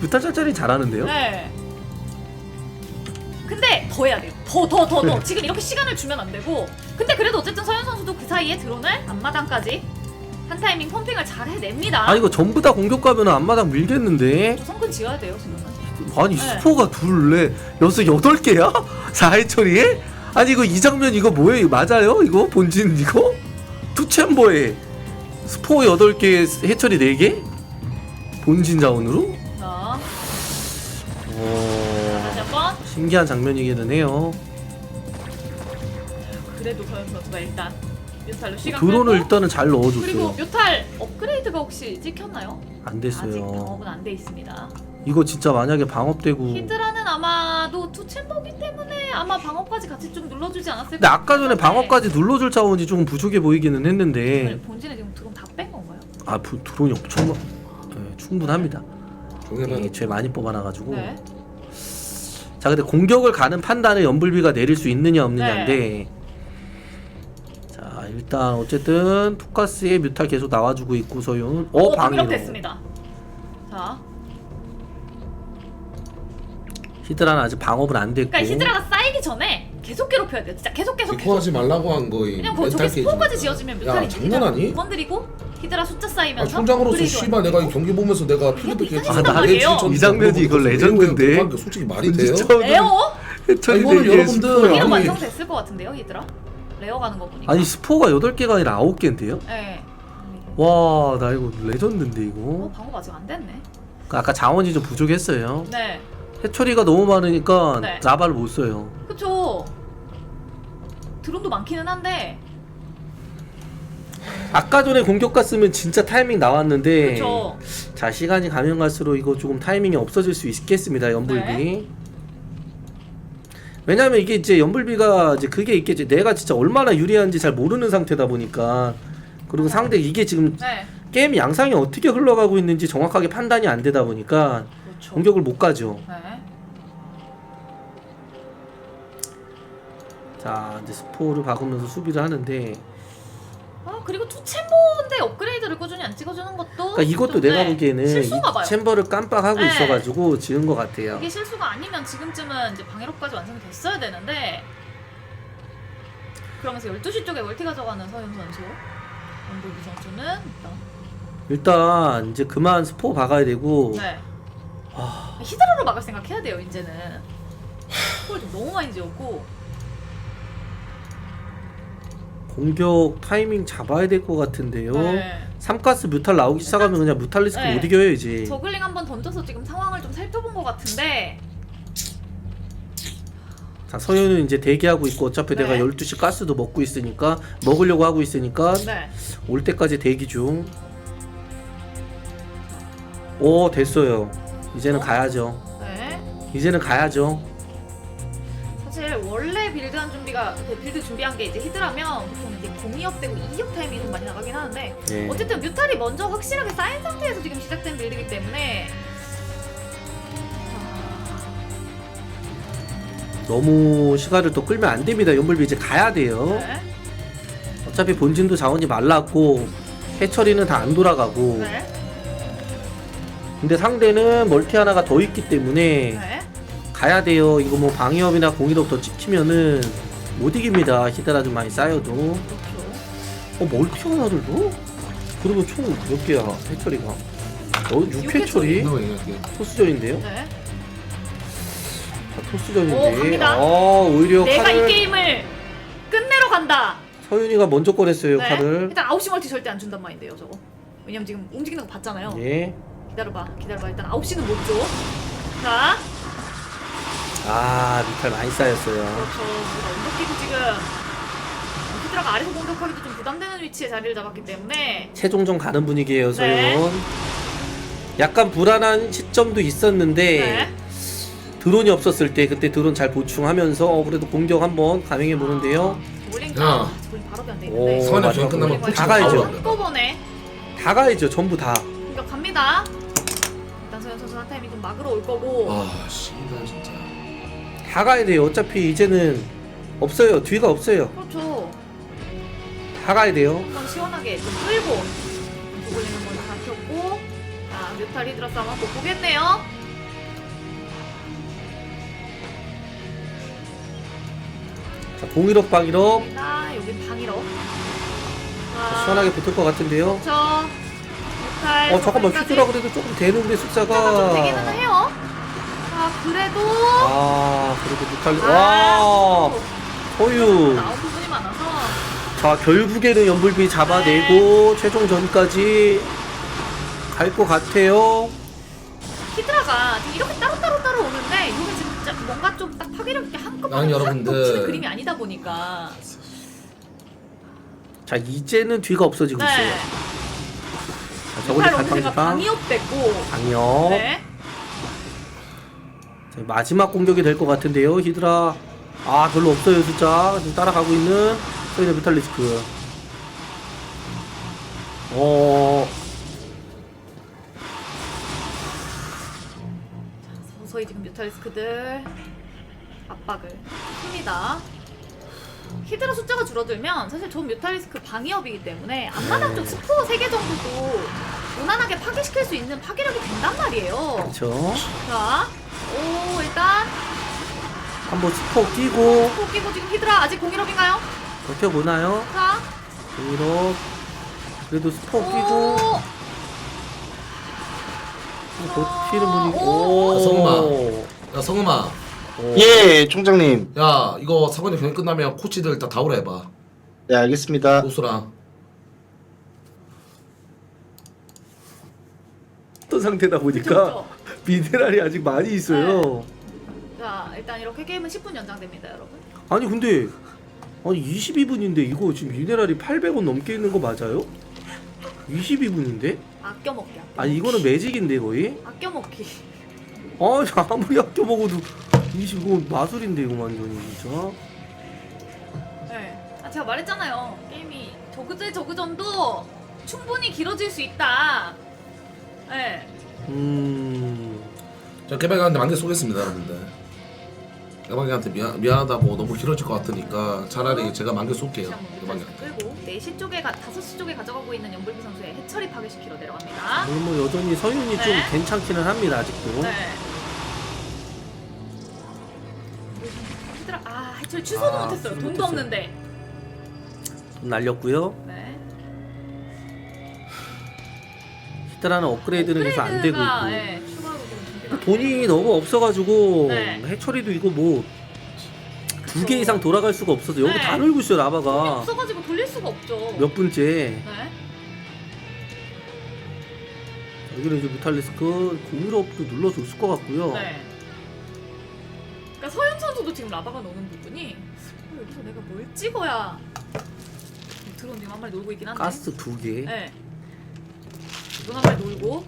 무탈짤짤이 잘하는데요? 네. 근데 더 해야 돼요. 더. 지금 이렇게 시간을 주면 안 되고. 근데 그래도 어쨌든 서현 선수도 그 사이에 드론을 앞마당까지 한 타이밍 펌핑을 잘 해냅니다. 아 이거 전부 다 공격 가면 앞마당 밀겠는데? 저 성근 지어야 돼요 지금은. 아니 네. 스포가 둘, 넷, 여섯, 8개야? 4회 처리에? 아니 이거 이 장면 이거 뭐예요? 이거 맞아요? 이거 본진 이거? 투챔버에 스포 8개 해처리 4개? 본진 자원으로? 자, 오... 다시 한번. 신기한 장면이기는 해요. 그래도 서현 선수가 일단 뮤탈 루시가 드론을 끌고, 일단은 잘 그리고 넣어줬어요. 뮤탈 업그레이드가 혹시 찍혔나요? 안 아직 됐어요. 방업은 안 돼 있습니다. 이거 진짜 만약에 방업되고. 히드라는 아마도 투챔버기 때문에 아마 방어까지 같이 좀 눌러주지 않았을까? 근데 아까 전에 방어까지 눌러줄 자원이 조금 부족해 보이기는 했는데. 본진에 지금 드론 다 뺀 건가요? 아 드론이 엄청 네, 충분합니다. 종해봐. 애초에 많이 뽑아놔가지고. 네. 자 근데 공격을 가는 판단을 연불비가 내릴 수 있느냐 없느냐인데. 자 일단 어쨌든 투카스의 뮤탈 계속 나와주고 있고 소윤. 방위로. 방위력 됐습니다. 자, 히드라는 아직 방업은 안 됐고. 그러니까 히드라가 쌓이기 전에 계속 괴롭혀야 돼요. 진짜 계속. 기코하지 말라고 한 거임. 왜냐면 거기 저기 스포까지 지어지면 뮤탈이 야 장난하니? 건드리고 히드라 숫자 아, 쌓이면서 총장으로서 업그레이드 씨발 내가 이 경기 보면서 내가 피드백 이게 해주는 아, 나 이 장면이 이거 레전드인데? 솔직히 말이 돼요? 레어? 아, 이거는 여러분들 이름 아니, 완성됐을 것 같은데요, 히드라? 레어 가는 거 보니까. 아니 스포가 8개가 아니라 9개인데요? 네. 와 나 이거 레전드인데 이거. 방어가 아직 안 됐네. 그러니까 아까 자원이 좀 부족했어요. 네. 해처리가 너무 많으니까 네. 라바를 못 써요. 그쵸. 드론도 많기는 한데. 아까 전에 공격 갔으면 진짜 타이밍 나왔는데. 그쵸. 자 시간이 가면 갈수록 이거 조금 타이밍이 없어질 수 있겠습니다 연불비. 네. 왜냐면 이게 이제 연불비가 이제 그게 있겠지. 내가 진짜 얼마나 유리한지 잘 모르는 상태다 보니까. 그리고 상대 이게 지금 네. 게임 양상이 어떻게 흘러가고 있는지 정확하게 판단이 안 되다 보니까 그렇죠. 공격을 못 가죠. 네. 자 이제 스포를 박으면서 수비를 하는데. 아 그리고 투챔버인데 업그레이드를 꾸준히 안 찍어주는 것도. 그러니까 이것도 좀, 내가 네, 보기에는 실수가 이 봐요. 챔버를 깜빡하고 네. 있어가지고 지은 것 같아요. 이게 실수가 아니면 지금쯤은 이제 방해로까지 완성이 됐어야 되는데. 그러면서 12시 쪽에 멀티 가져가는 서현 선수. 원돌비 선수는 일단 이제 그만 스포 박아야 되고. 네. 아, 히드라로 막을 생각해야 돼요 이제는. 스포를 좀 너무 많이 지었고. 공격 타이밍 잡아야 될 것 같은데요. 네. 3가스 뮤탈 나오기 시작하면 그냥 뮤탈리스크 네. 못 이겨요 이제. 저글링 한번 던져서 지금 상황을 좀 살펴본 것 같은데. 자 서현은 이제 대기하고 있고 어차피 네. 내가 12시 가스도 먹고 있으니까 먹으려고 하고 있으니까 네. 올 때까지 대기 중. 오 됐어요. 이제는 가야죠. 네. 이제는 가야죠. 사실 원래 빌드한 준비가 그 빌드 준비한 게 이제 히드라면 보통 이제 0-2업 되고 2업 타임이 좀 많이 나가긴 하는데 네. 어쨌든 뮤탈이 먼저 확실하게 쌓인 상태에서 지금 시작된 빌드이기 때문에 너무 시간을 또 끌면 안 됩니다. 연불비 이제 가야 돼요. 네. 어차피 본진도 자원이 말랐고 해처리는 다 안 돌아가고. 네. 근데 상대는 멀티 하나가 더 있기 때문에 네. 가야 돼요. 이거 뭐 방위업이나 공이업 더 찍히면은 못 이깁니다. 히드라 좀 많이 쌓여도. 그렇죠. 멀티 하나를 넣어? 그리고 총 몇 개야 해처리가? 6회처리? 이거 얘기할게. 토스전인데요? 네. 자, 토스전인데. 오, 갑니다. 오히려 내가 이 칼을 게임을 끝내러 간다. 서윤이가 먼저 꺼냈어요. 네. 칼을. 일단 9시 멀티 절대 안 준단 말인데요, 저거. 왜냐면 지금 움직이는 거 봤잖아요. 예. 기다려봐. 일단 9시는 못 줘. 자, 아 뮤탈 많이 쌓였어요. 그렇죠. 우리가 언덕기도 지금 히드라가 아래서 공격하기도 좀 부담되는 위치에 자리를 잡았기 때문에 최종전 가는 분위기예요. 서윤. 네. 약간 불안한 시점도 있었는데 네. 드론이 없었을 때 그때 드론 잘 보충하면서 그래도 공격 한번 감행해 보는데요. 올린 야. 바로 안 오, 되는데. 선의 마지막 주행 끝나면 공격. 다 다 가야죠. 한꺼번에 다 가야죠. 전부 다. 공격 갑니다. 일단 서현 선수 한 타임이 좀 막으러 올 거고. 아 씨발 진짜. 다 가야 돼요. 어차피 이제는 없어요. 뒤가 없어요. 그렇죠. 다 가야 돼요. 한번 시원하게 좀 끌고 고글링 한번 다 켰고. 자, 뮤탈 히드라 싸움 한번 보겠네요. 자, 공일업 방일업 자, 여긴 방이로. 시원하게 붙을 것 같은데요. 그렇죠. 뮤탈. 잠깐만 저글링까지 휘두라 그래도 조금 되는데 숫자가 좀 되기는 숫자가. 해요. 자, 그래도 그래도 뮤탈. 와 허유. 나온 부분이 많아서 자 결국에는 연불비 잡아내고 최종전까지 갈 것 같아요. 히드라가 지금 이렇게 따로 오는데 이게 진짜 뭔가 좀 딱 파괴력 있게 한꺼번에 아니, 확 여러분들. 덮치는 그림이 아니다 보니까 자 이제는 뒤가 없어지고 네. 있어요. 자, 저걸링 뮤탈 롱드가 갈팡질팡. 방이업 됐고. 강력. 네. 자, 마지막 공격이 될 것 같은데요. 히드라. 아 별로 없어요 숫자. 지금 따라가고 있는 소인의 뮤탈리스크. 서서히 지금 뮤탈리스크들 압박을 합니다. 히드라 숫자가 줄어들면 사실 좋은 뮤탈리스크 방위업이기 때문에 앞마당 쪽 스포 3개 정도도 무난하게 파괴시킬 수 있는 파괴력이 된단 말이에요. 그렇죠. 자, 오 일단 한번 스포 끼고 스포 끼고 지금 히드라 아직 공일업인가요? 버텨보나요? 자, 공일업. 그래도 스포 끼고 오, 버티는 분위기. 오. 성마. 야 성음아. 예, 총장님. 야 이거 사건이 그냥 끝나면 코치들 다 다우라 해봐. 네, 알겠습니다. 고수랑. 어떤 상태다 보니까 그쵸? 미네랄이 아직 많이 있어요. 자 일단 이렇게 게임은 10분 연장됩니다, 여러분. 아니 근데 아니 22분인데 이거 지금 미네랄이 800원 넘게 있는 거 맞아요? 22분인데? 아껴 먹기. 아니 이거는 매직인데 거의? 아껴 먹기. 아니 아무리 아껴 먹어도 25원 마술인데 이거 완전히 진짜. 네. 아, 제가 말했잖아요. 게임이 저그전도 충분히 길어질 수 있다. 네. 자 개발가한테 만개 쏘겠습니다 여러분들. 개발가한테 미안하다고 너무 길어질 것 같으니까 차라리 제가 만개 쏠게요. 다시 한번 개발가한테. 끌고 4시 쪽에 5시 쪽에 가져가고 있는 연불비 선수의 해처리 파괴시키러 내려갑니다. 물론 뭐 여전히 서윤이 좀 네. 괜찮기는 합니다 아직도. 네. 얘들아, 아 해처리 취소도 아, 못했어요. 취소 돈도 못했어요. 없는데. 돈 날렸고요. 네. 히드라는 업그레이드는 계속 안 되고 업그레이드가, 있고. 예, 추가로 좀 준비가 안 돈이 너무 없어가지고 네. 해처리도 이거 뭐 2개 그쵸. 이상 돌아갈 수가 없어서 여기 네. 다 놀고 있어요 돈이 라바가. 없어가지고 돌릴 수가 없죠. 몇 분째. 네. 여기는 이제 뮤탈리스크 공유럽도 눌러줬을 것 같고요. 네. 그러니까 서윤 선수도 지금 라바가 노는 부분이 여기서 내가 뭘 찍어야 드론 지금 한 마리 놀고 있긴 한데. 가스 2개. 네. 드론 한 마리 놀고.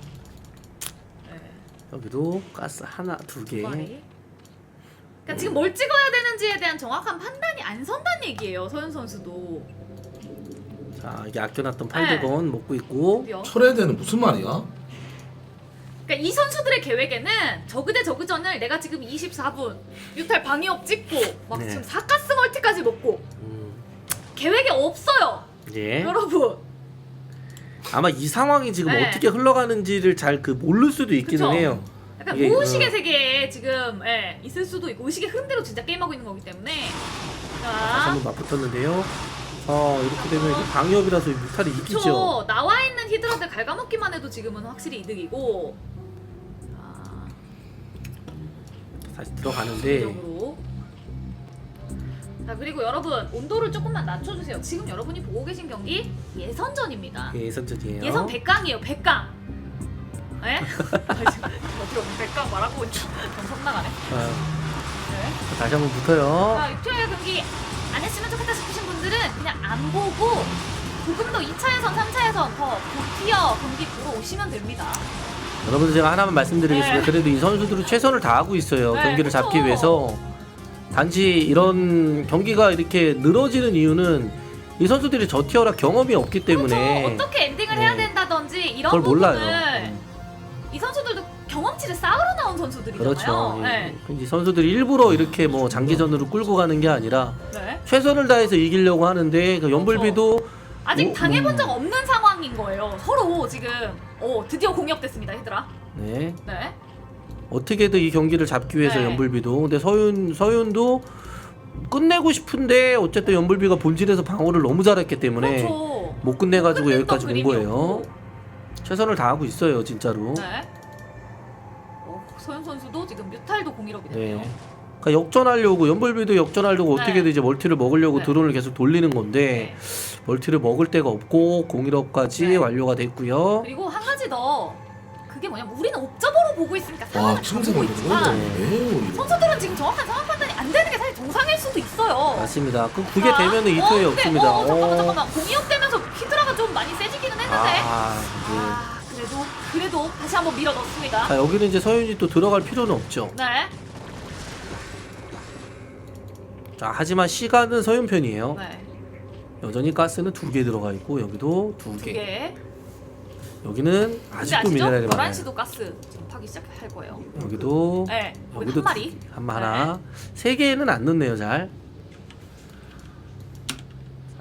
네. 여기도 가스 하나 2개. 두 마리. 그러니까 지금 뭘 찍어야 되는지에 대한 정확한 판단이 안 선다는 얘기예요. 서윤 선수도. 자 이게 아껴놨던 800원 먹고 있고. 드디어. 철회대는 무슨 말이야? 그러니까 이 선수들의 계획에는 저그 대 저그전을 내가 지금 24분 뮤탈 방위업 찍고 막 네. 지금 4가스 멀티까지 먹고 음, 계획이 없어요. 예. 여러분. 아마 이 상황이 지금 네. 어떻게 흘러가는지를 잘 그 모를 수도 있기는 그쵸? 해요. 약간 이게, 무의식의 세계에 지금 예, 있을 수도 있고 의식의 흐름대로 진짜 게임하고 있는 거기 때문에 다시 자 한번 맞붙었는데요. 이렇게 되면 이게 방위업이라서 뮤탈이 이기죠. 그쵸 나와 있는 히드라들 갉아먹기만 해도 지금은 확실히 이득이고 다시 들어가는데 적으로. 자 그리고 여러분 온도를 조금만 낮춰주세요. 지금 여러분이 보고 계신 경기 예선전입니다. 예선전이에요. 예선 100강이에요. 100강. 예? 어떻게 100강 말하고 정성 나가네. 네. 다시 한번 붙어요. 자, 6회의 경기 안 했으면 좋겠다 싶으신 분들은 그냥 안 보고 조금 더 2차에선 3차에선 더 고티어 경기 보러 오시면 됩니다. 여러분들 제가 하나만 말씀드리겠습니다. 네. 그래도 이 선수들은 최선을 다하고 있어요. 네, 경기를 그쵸. 잡기 위해서. 단지 이런 경기가 이렇게 늘어지는 이유는 이 선수들이 저 티어라 경험이 없기 때문에 그렇죠. 어떻게 엔딩을 해야 된다든지 이런 그걸 부분을 몰라요. 이 선수들도 경험치를 쌓으러 나온 선수들이잖아요. 그렇죠. 네. 이 선수들이 일부러 이렇게 뭐 장기전으로 끌고 가는 게 아니라 네. 최선을 다해서 이기려고 하는데 그 연불비도 아직 당해본 적 없는 상황인 거예요. 서로 지금 드디어 공격됐습니다, 얘들아. 네. 네. 어떻게든 이 경기를 잡기 위해서 네. 연불비도 근데 서윤도 끝내고 싶은데 어쨌든 연불비가 본질에서 방어를 너무 잘했기 때문에 그렇죠. 못 끝내가지고 끝냈던 여기까지 온 거예요. 그림이었고. 최선을 다하고 있어요 진짜로. 네. 서현 선수도 지금 뮤탈도 공일업이 됐네요. 네. 그러니까 역전하려고 연불비도 역전하려고 네. 어떻게든 이제 멀티를 먹으려고 네. 드론을 계속 돌리는 건데 멀티를 먹을 데가 없고 공일업까지 네. 완료가 됐고요. 그리고 한 가지 더 그게 뭐냐면 우리는 옵저버로 보고 있으니까 와 상황을 다 보고 칭찬을 있지만 왜요 이거? 선수들은 지금 정확한 상황 판단이 안 되는 게 사실 정상일 수도 있어요. 맞습니다. 그게 되면은 이토에 없습니다. 잠깐만. 공이업되면서 히드라가 좀 많이 세지기는 했는데. 그래도 다시 한번 밀어 넣습니다. 자, 여기는 이제 서윤이 또 들어갈 필요는 없죠. 네. 자, 하지만 시간은 서윤 편이에요. 네. 여전히 가스는 2개 들어가 있고 여기도 2개. 2개. 여기는 근데 아직도 아시죠? 미네랄이 많아요. 11시도 가스 지금 파기 시작할 거예요. 여기도 네. 여기도 한 마리. 하나. 3개는 안 넣네요, 잘.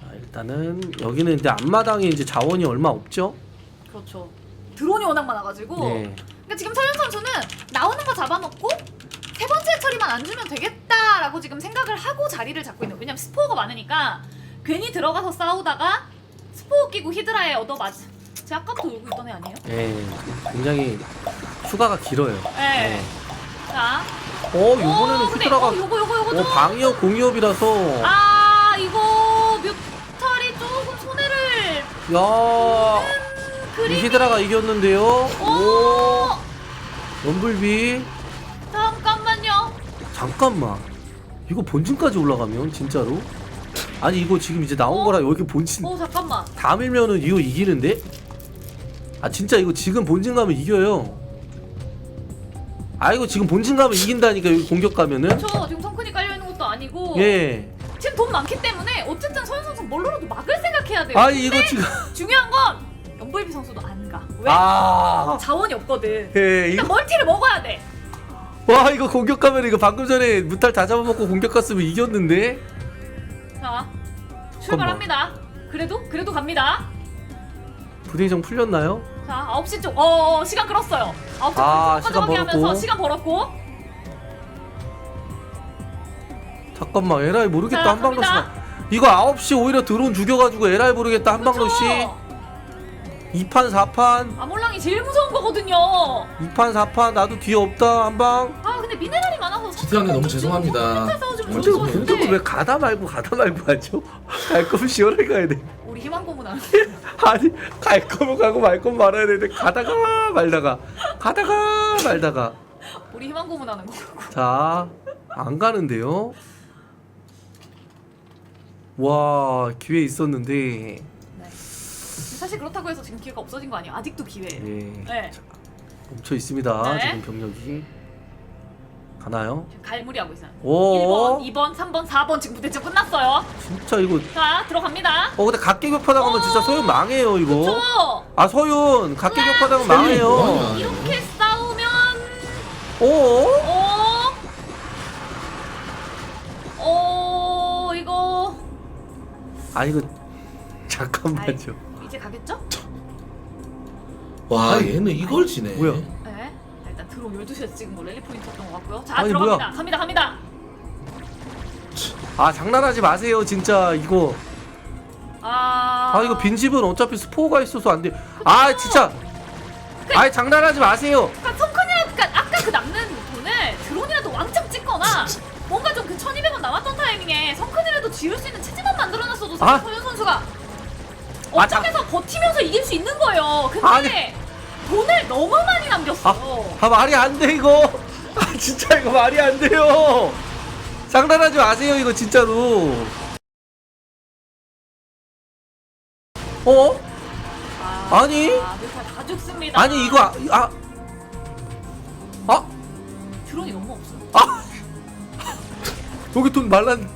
자, 일단은 여기는 이제 앞마당에 이제 자원이 얼마 없죠? 그렇죠. 드론이 워낙 많아가지고. 네. 그러니까 지금 서윤 선수는 나오는 거 잡아놓고 세 번째 처리만 안 주면 되겠다라고 지금 생각을 하고 자리를 잡고 있는. 왜냐면 스포어가 많으니까 괜히 들어가서 싸우다가 스포어 끼고 히드라에 얻어맞. 제 아까부터 울고 있던 애 아니에요? 네. 굉장히 휴가가 길어요. 네. 자. 요번에는 근데 히드라가 요거 좀. 방이업 공이업이라서 아 이거 뮤탈이 조금 손해를 야, 이 그림이. 히드라가 이겼는데요. 오. 럼블비. 잠깐만요. 잠깐만. 이거 본진까지 올라가면 진짜로? 아니 이거 지금 이제 나온 거라 여기 본진 잠깐만. 다 밀면은 이거 이기는데? 아 진짜 이거 지금 본진 가면 이겨요. 아 이거 지금 본진 가면 이긴다니까 여기 공격 가면은. 저 지금 성큰이 깔려 있는 것도 아니고. 예. 지금 돈 많기 때문에 어쨌든 서윤 선수 뭘로라도 막을 생각해야 돼요. 아니 이거 근데 지금. 중요한 건 연불비 선수도 안 가. 왜? 아. 자원이 없거든. 예. 일단 멀티를 먹어야 돼. 와 이거 공격 가면 이거 방금 전에 무탈 다 잡아먹고 공격 갔으면 이겼는데. 자 출발합니다. 그래도 갑니다. 분위기 풀렸나요? 자 9시 쪽. 시간 끌었어요. 9시 쪽 시간 가져가게 하면서 벌었고. 시간 벌었고. 잠깐만 에라이 모르겠다 자, 한방 러시. 갑니다. 이거 9시 오히려 드론 죽여가지고 에라이 모르겠다 한방 러시. 2판 4판 아몰랑이 제일 무서운 거거든요. 2판 4판 나도 뒤에 없다 한방. 아 근데 미네랄이 많아서 지태형님 너무 죄송합니다. 근데 공격을 왜 가다 말고 하죠? 갈 거면 시원하게 가야 돼. 우리 희망 고문하는. 아니 갈 거면 가고 말 거면 말아야 되는데 가다가 말다가 우리 희망 고문하는 거. 자 안 가는데요. 와 기회 있었는데. 네. 사실 그렇다고 해서 지금 기회가 없어진 거 아니에요? 아직도 기회예요. 예. 네. 멈춰 있습니다. 네. 지금 병력이 가나요? 지금 갈무리하고 있어요. 오 1번, 2번, 3번, 4번 지금 무대점 끝났어요. 진짜 이거. 자 들어갑니다. 근데 각계격파 당하면 진짜 서윤 망해요 이거. 저 아 서윤 각계격파 당하면 망해요. 뭐야. 이렇게 싸우면 오? 이거 아 이거 잠깐만요. 이제 가겠죠? 와 얘는 이걸 지네. 뭐야? 네. 자, 일단 드론 12시에서 지금 뭐 랠리 포인트였던 것 같고요. 자 아니, 들어갑니다. 뭐야? 갑니다. 아 장난하지 마세요 진짜 이거. 아 이거 빈집은 어차피 스포가 있어서 안 돼. 아 진짜. 아 장난하지 마세요. 그러니까 성큰이랑 아까 그 남는 돈을 드론이라도 왕창 찍거나 뭔가 좀 그 1200원 남았던 타이밍에 성큰이라도 지을 수 있는 체제만 만들어놨어도 아. 서윤 선수가 어쩌면서 버티면서 이길 수 있는 거예요. 근데 아니. 돈을 너무 많이 남겼어요. 아 말이 안 돼 이거. 아 진짜 이거 말이 안 돼요. 장난하지 마세요 이거 진짜로. 아니? 뮤탈 다 죽습니다. 아니 이거 드론이 너무 없어요. 여기 돈 말란.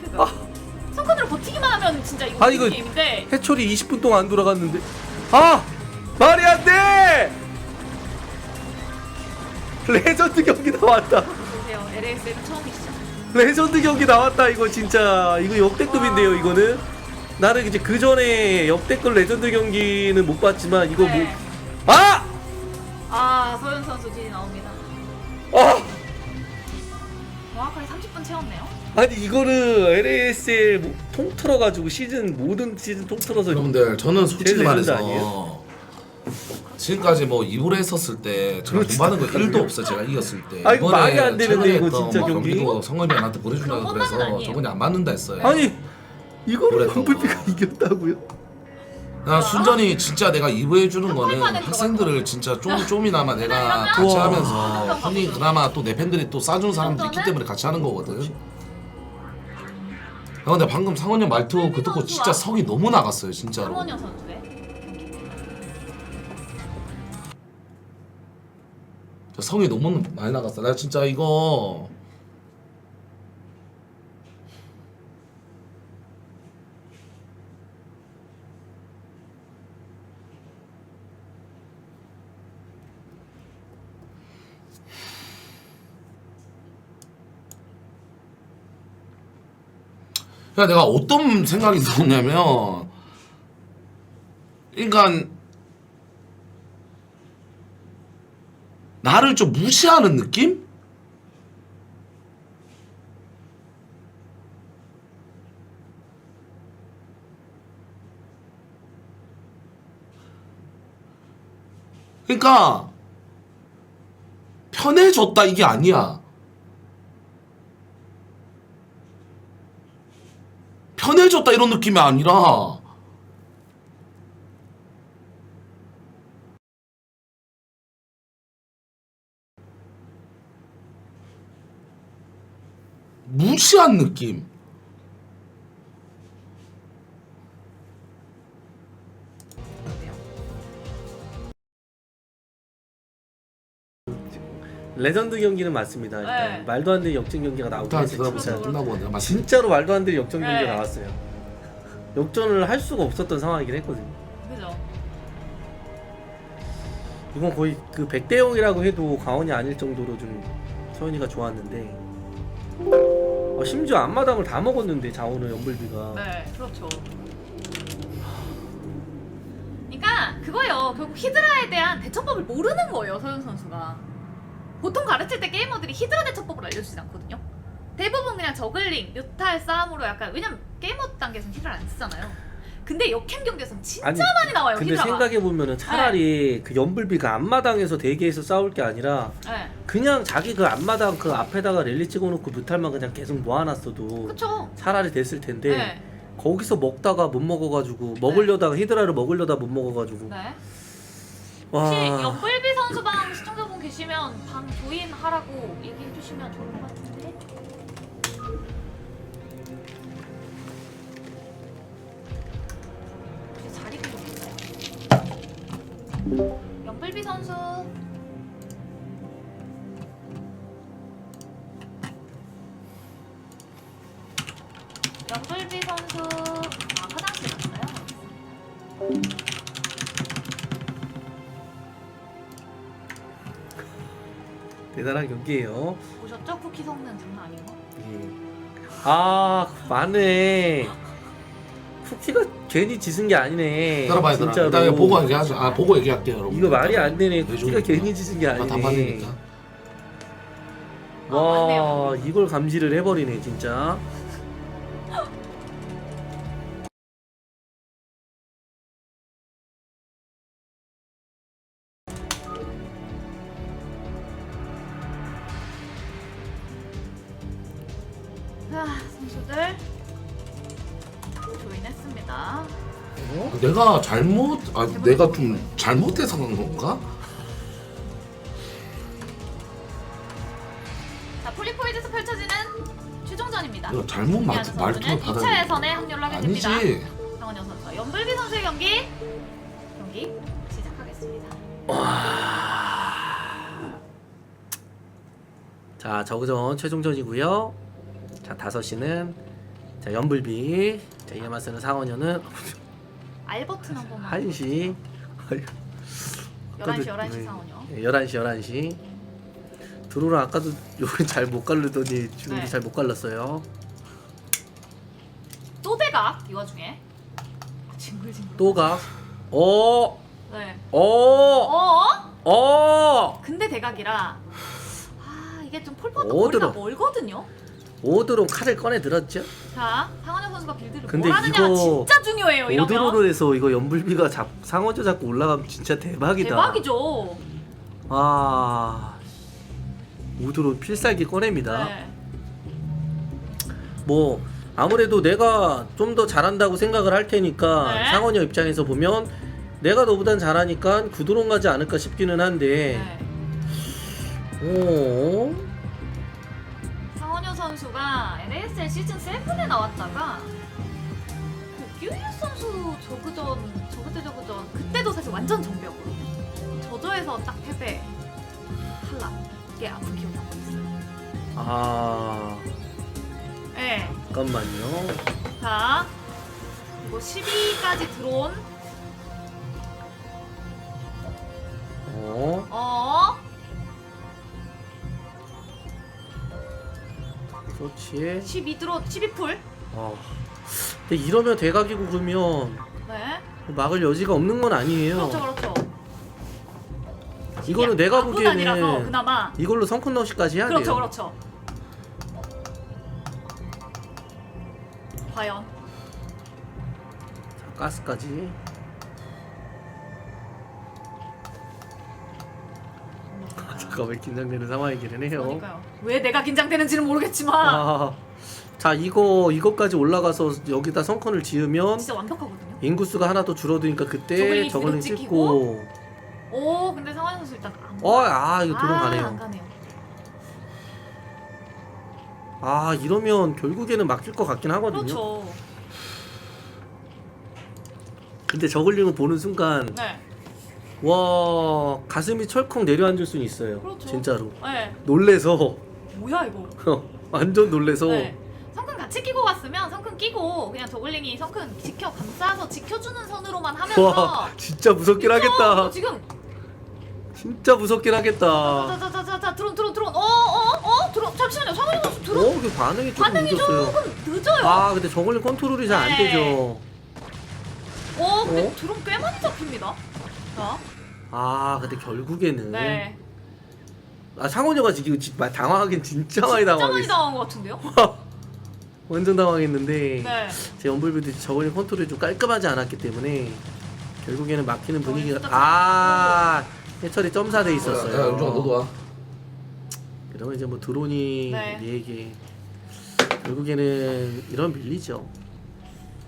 그러니까 성큰으로 버티기만 하면 진짜 이거 아니, 이거- 게임인데 해철이 20분 동안 안 돌아갔는데. 아 말이 안 돼. 레전드 경기 나왔다. 보세요. LAS는 처음이시죠. 레전드 경기 나왔다 이거 진짜. 이거 역대급인데요 이거는. 나는 이제 그 전에 역대급 레전드 경기는 못 봤지만 이거 네. 서윤 선수 딜이 나옵니다. 정확하게 30분 채웠네요. 아니 이거를 LASL 통틀어가지고 모든 시즌 통틀어서. 여러분들 저는 솔직히 제일 레전드 말해서 아니에요? 지금까지 뭐 2부를 했었을 때 제가 돈 받은 거 1도 없어요. 제가 이겼을 때. 아니, 말이 안 되는데, 최근에 이거 했던 진짜 뭐 경기? 경기도 성건이한테 보내준다고 그런 그래서 것만은 아니에요. 저번에 안 맞는다 했어요. 아니 이거를 그래서. 럼블비가 이겼다고요? 나 순전히 진짜 내가 이부해주는 거는 한번만에 학생들을 진짜 좀이나마 내가 같이 우와. 하면서 흔히 그나마 또 내 팬들이 또 싸준 사람들이 있기 때문에 같이 하는 거거든. 야, 근데 방금 상원이 형 말투 그 듣고 진짜 성이 너무 나갔어요 진짜로. 상원현 선수의 성이 너무 많이 나갔어. 나 진짜 이거 야, 내가 어떤 생각이 들었냐면, 그러니까 나를 좀 무시하는 느낌? 그러니까 편해졌다 이게 아니야. 편해졌다 이런 느낌이 아니라 무시한 느낌. 레전드 경기는 맞습니다. 일단 네. 말도 안 되는 역전 경기가 나오긴 일단 했어요. 들어보세요. 진짜. 끝나고 내가 맞습니다. 진짜로 말도 안 되는 역전 경기가 네. 나왔어요. 역전을 할 수가 없었던 상황이긴 했거든요. 그죠? 이건 거의 그 100대 0이라고 해도 과언이 아닐 정도로 좀 서현이가 좋았는데 심지어 앞마당을 다 먹었는데 자원을 연불비가 네, 그렇죠. 그러니까 그거요. 결국 히드라에 대한 대처법을 모르는 거예요, 서현 선수가. 보통 가르칠 때 게이머들이 히드라 대처법을 알려주지 않거든요. 대부분 그냥 저글링, 뮤탈 싸움으로 약간 왜냐면 게이머 단계에서는 히드라를 안 쓰잖아요. 근데 역행 경기에서는 진짜 아니, 많이 나와요, 근데 히드라가. 생각해보면은 차라리 그 연불비가 앞마당에서 대기해서 싸울 게 아니라 네, 그냥 자기 그 앞마당 그 앞에다가 랠리 찍어놓고 뮤탈만 그냥 계속 모아놨어도 그쵸. 차라리 됐을 텐데 네, 거기서 먹다가 못 먹어가지고 먹으려다가 히드라를 먹으려다 못 먹어가지고 네. 와 혹시 연불비 선수 방 시청자분 계시면 방 조인 하라고 얘기해 주시면 좋을 것 같은데. 혹시 자리 비좀 있나요? 연불비 선수. 연불비 선수. 아, 화장실 갔어요? 대단한 경기예요. 보셨죠? 쿠키 성능 장난 아닌 거? 예. 아 맞네. 쿠키가 괜히 지은 게 아니네. 들어봐야 되나? 진짜로. 일단 보고 얘기하죠. 아 보고 얘기할게요 여러분. 이거 말이 안 되네. 왜 쿠키가 좀- 괜히 지은 게 아, 아니네. 단판이니까. 와 맞네요. 이걸 감지를 해버리네 진짜. 자, 선수들 조인했습니다. 내가 내가 좀 잘못해서 그런 건가? 자, 폴리포이드에서 펼쳐지는 최종전입니다. 내가 잘못 이한 말투를 선수는 받아. 2차 예선에 합류를 하게 됩니다. 아니지. 강원영 선수와 연불비 선수의 경기 시작하겠습니다. 자 저그전 최종전이고요. 자 5시는 자 연불비, 자 이에 맞서는 상원현은 알 버튼 한 번만. 1시 11시 상원요. 11시 드로는 아까도 요건 잘 못 갈르더니 지금도 네. 잘 못 갈랐어요. 또 대각 이 와중에 징글징글. 또가 어 네. 어 어? 근데 대각이라 이게 좀 폴포도 거리가 어디로? 멀거든요. 오드론 칼을 꺼내 들었죠? 자, 상원영 선수가 빌드를 근데 뭘 하느냐가 이거 진짜 중요해요. 이러면 오드론으로 해서 이거 연불비가 상어조 잡고 올라가면 진짜 대박이다. 대박이죠. 아 오드론 필살기 꺼냅니다. 네. 뭐 아무래도 내가 좀 더 잘한다고 생각을 할 테니까 네. 상원이 입장에서 보면 내가 너보단 잘하니까 구드론 가지 않을까 싶기는 한데 네. 오 상원효 선수가 NASL 시즌 7에 나왔다가 그 QES 선수 저그전 그때도 사실 완전 정벽으로 저저에서 딱 패배 탈락 이게 아픈 기억이 나고 있어요. 아 네. 잠깐만요. 자 그리고 12까지 들어온 그렇지. 12풀. 근데 이러면 대각이고 그러면 네. 막을 여지가 없는 건 아니에요. 그렇죠. 이거는 내가 아니라서 보기에는 그나마 이걸로 성큰 넣시까지 해야 돼요. 그렇죠. 과연 자, 가스까지. 잠깐만 긴장되는 상황이기는 해요. 그러니까요. 왜 내가 긴장되는지는 모르겠지만 자 이거까지 올라가서 여기다 성큰을 지으면 진짜 완벽하거든요. 인구수가 하나 더 줄어드니까 그때 저글링 저글링 뒤로 찍고. 오 근데 상환 선수 일단 안 이거 드론 안 가네요. 가네요. 이러면 결국에는 막힐 것 같긴 하거든요. 그렇죠. 근데 저글링을 보는 순간 네. 와 가슴이 철컥 내려앉을 수는 있어요. 그렇죠. 진짜로 네. 놀래서 뭐야 이거. 완전 놀래서. 네. 성큰 같이 끼고 갔으면 성큰 끼고 그냥 저글링이 성큰 감싸서 지켜주는 선으로만 하면서 와 진짜 무섭긴 하겠다. 지금 진짜 무섭긴 하겠다. 자자자자자 드론 드론 드론 잠시만요 상훈이 선수 드론 그 반응이 조금 반응이 늦었어요. 조금 늦어요. 근데 저글링 컨트롤이 잘 안 네. 되죠. 근데 드론 꽤 많이 잡힙니다. 자, 근데 결국에는 네. 상원이가 지금 당황하긴 진짜 많이 진짜 많이 당황했어. 당한 것 같은데요? 완전 당황했는데 네. 제 연불비도 저글링 컨트롤이 좀 깔끔하지 않았기 때문에 결국에는 막히는 분위기가. 진짜 해철이 점사돼 있었어요. 야 윤종아 너도 와. 그러면 이제 뭐 드론이 네. 4개 결국에는 이런 밀리죠.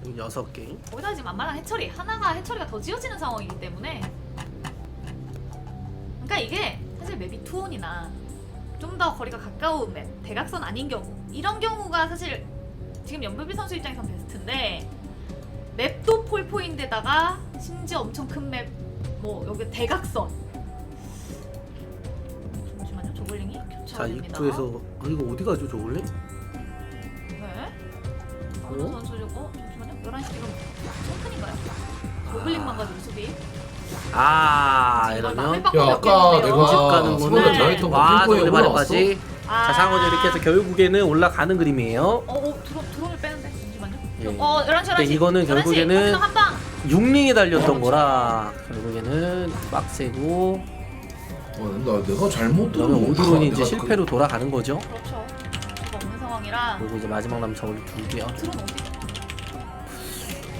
6개. 거기다 지금 만만한 해처리가 더 지어지는 상황이기 때문에 그러니까 이게 사실 맵이 투혼이나 좀 더 거리가 가까운 맵 대각선 아닌 경우 이런 경우가 사실 지금 연불비 선수 입장에선 베스트인데 맵도 폴포인데다가 심지어 엄청 큰 맵 뭐 여기 대각선 잠시만요 저글링이 자 교차가 됩니다. 입구에서 이거 어디 가죠 저글링? 네. 어느 선수 잠시만요 11시 지금 성큰인가요? 저글링만 가지고 수비 이러면 야 아까 내가 집 가는 수원에 거는 전화했던 거 핑포에 올라왔어? 노래발에까지. 자 상원이 이렇게 해서 결국에는 올라가는 그림이에요. 드론을 빼는데 잠시만요. 예. 11시 근데 이거는 결국에는 한방 6링이 달렸던 거라 결국에는 빡세고. 내가 잘못 들은 그러면 건가? 오드론이 이제 내가 실패로 돌아가는 거죠. 그렇죠. 수가 없는 상황이라 그리고 이제 마지막 남은 저울이 2개요. 드론 어디?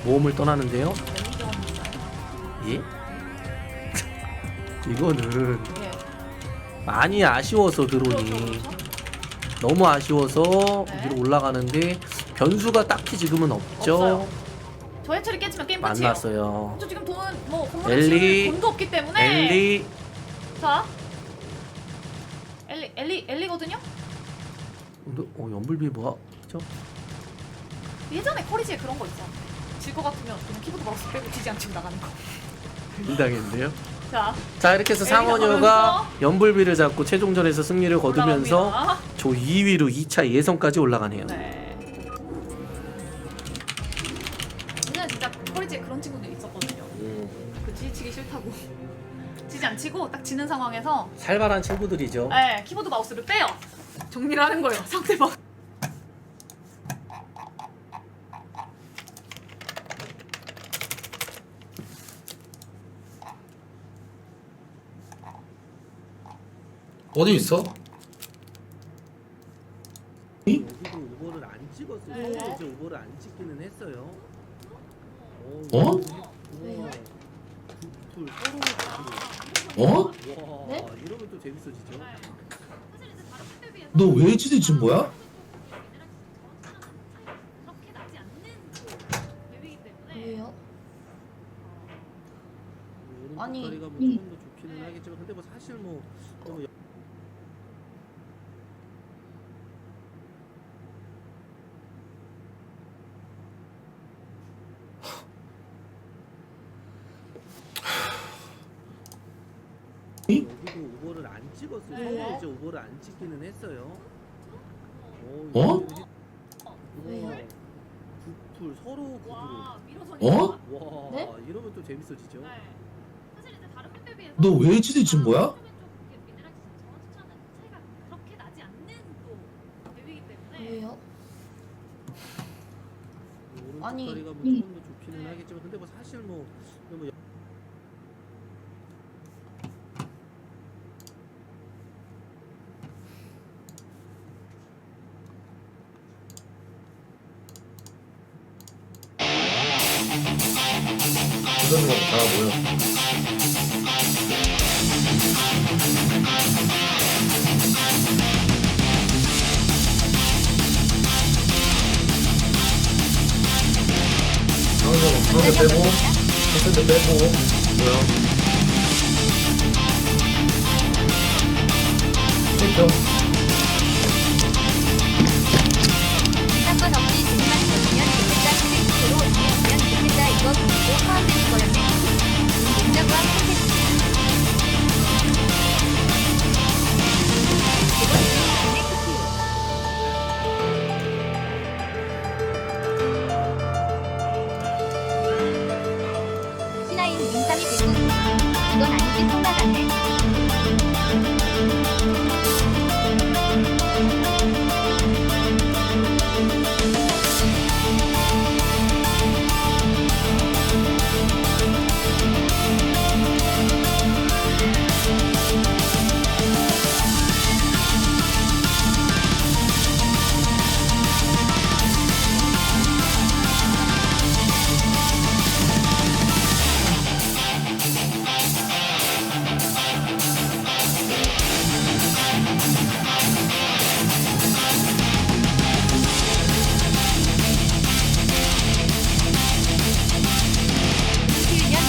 모험을 떠나는데요. 멜리전인가요? 예? 이거는 예. 많이 아쉬워서 드론이 그렇죠. 너무 아쉬워서 네. 위로 올라가는데 변수가 딱히 지금은 없죠. 없어요. 저 해처리 깨지면 게임 끝이에요. 만났어요. 저 지금 돈은 뭐 건물에 엘리. 지을 돈도 없기 때문에 엘리 자 엘리거든요? 연불비 뭐죠? 예전에 커리지에 그런 거 있어. 질 것 같으면 그냥 키보드 마우스 빼고 지지 않치고 나가는 거. 당했는데요. 자 이렇게 해서 엘리가 상원효가 가면서 연불비를 잡고 최종전에서 승리를 거두면서 올라갑니다. 조 2위로 2차 예선까지 올라가네요. 네. 그냥 진짜 커리지에 그런 친구들 있었거든요. 그 지지치기 싫다고 지지 안 치고 딱 지는 상황에서 살벌한 친구들이죠. 네, 키보드 마우스를 빼요. 정리를 하는 거예요. 상대방. 어디 있어? 여기도 오버를 안 찍었어요. 네. 이제 오버를 안 찍기는 했어요. 어? 이러면 또 재밌어지죠. 너 왜 지지친 거야? 근데 뭐 사실 뭐 여기도 오버를 안 찍었어요. 서로 이제 오버를 안 찍기는 했어요. 어? 이거 구풀 서로 구풀. 어? 와 네? 이러면 또 재밌어지죠. 사실 이제 다른 맵에 비해서 너 왜 지지친 거야? 미네랄 차이가 그렇게 나지 않는 또 맵이기 때문에 왜요? 오른쪽 아니, 다리가 뭐 조금 더 좁기는 하겠지만 근데 뭐 사실 뭐 이런 거다 뭐야? 상대 빼고, 상대 빼고, 뭐야? 됐죠? 사건 없이 돈만 벌면 좋겠다 스트레스로 이기면 좋겠다 이거 그리고 포함되는 거였네. 냉장고와 콘텐츠. 이건 내 쿠키. 신하인 민상이 됐군. 이건 아니지 통과 같네.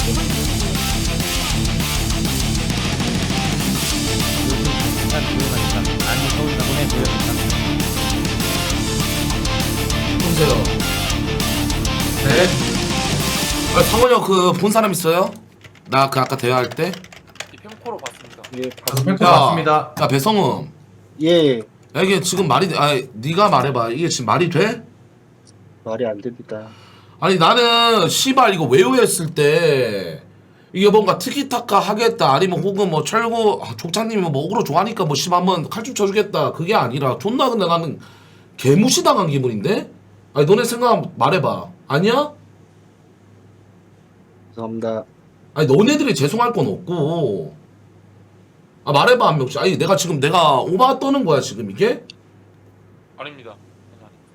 키우면 기본 좋고. 부산 조용하니까 아니 서울 가보내 조용하니까. 보세요. 네. 아, 상원이 형 그 본 사람 있어요? 나 그 아까 대화할 때? 평포로 봤습니다. 예, 팬코 맞습니다. 야 배성음. 예, 야 이게 지금 말이 돼? 아 네가 말해봐. 이게 지금 말이 돼? 말이 안 됩니다. 아니 나는 시발 이거 외우했을 때 이게 뭔가 티키타카 하겠다 아니면 혹은 뭐 철구 족장님이 뭐 어그로 좋아하니까 뭐 시발 한번 칼춤 쳐주겠다 그게 아니라 존나 근데 나는 개무시당한 기분인데? 아니 너네 생각 말해봐. 아니야? 죄송합니다. 아니 너네들이 죄송할 건 없고 아 말해봐 한 명씩. 아니 내가 지금 내가 오바 떠는 거야 지금 이게? 아닙니다.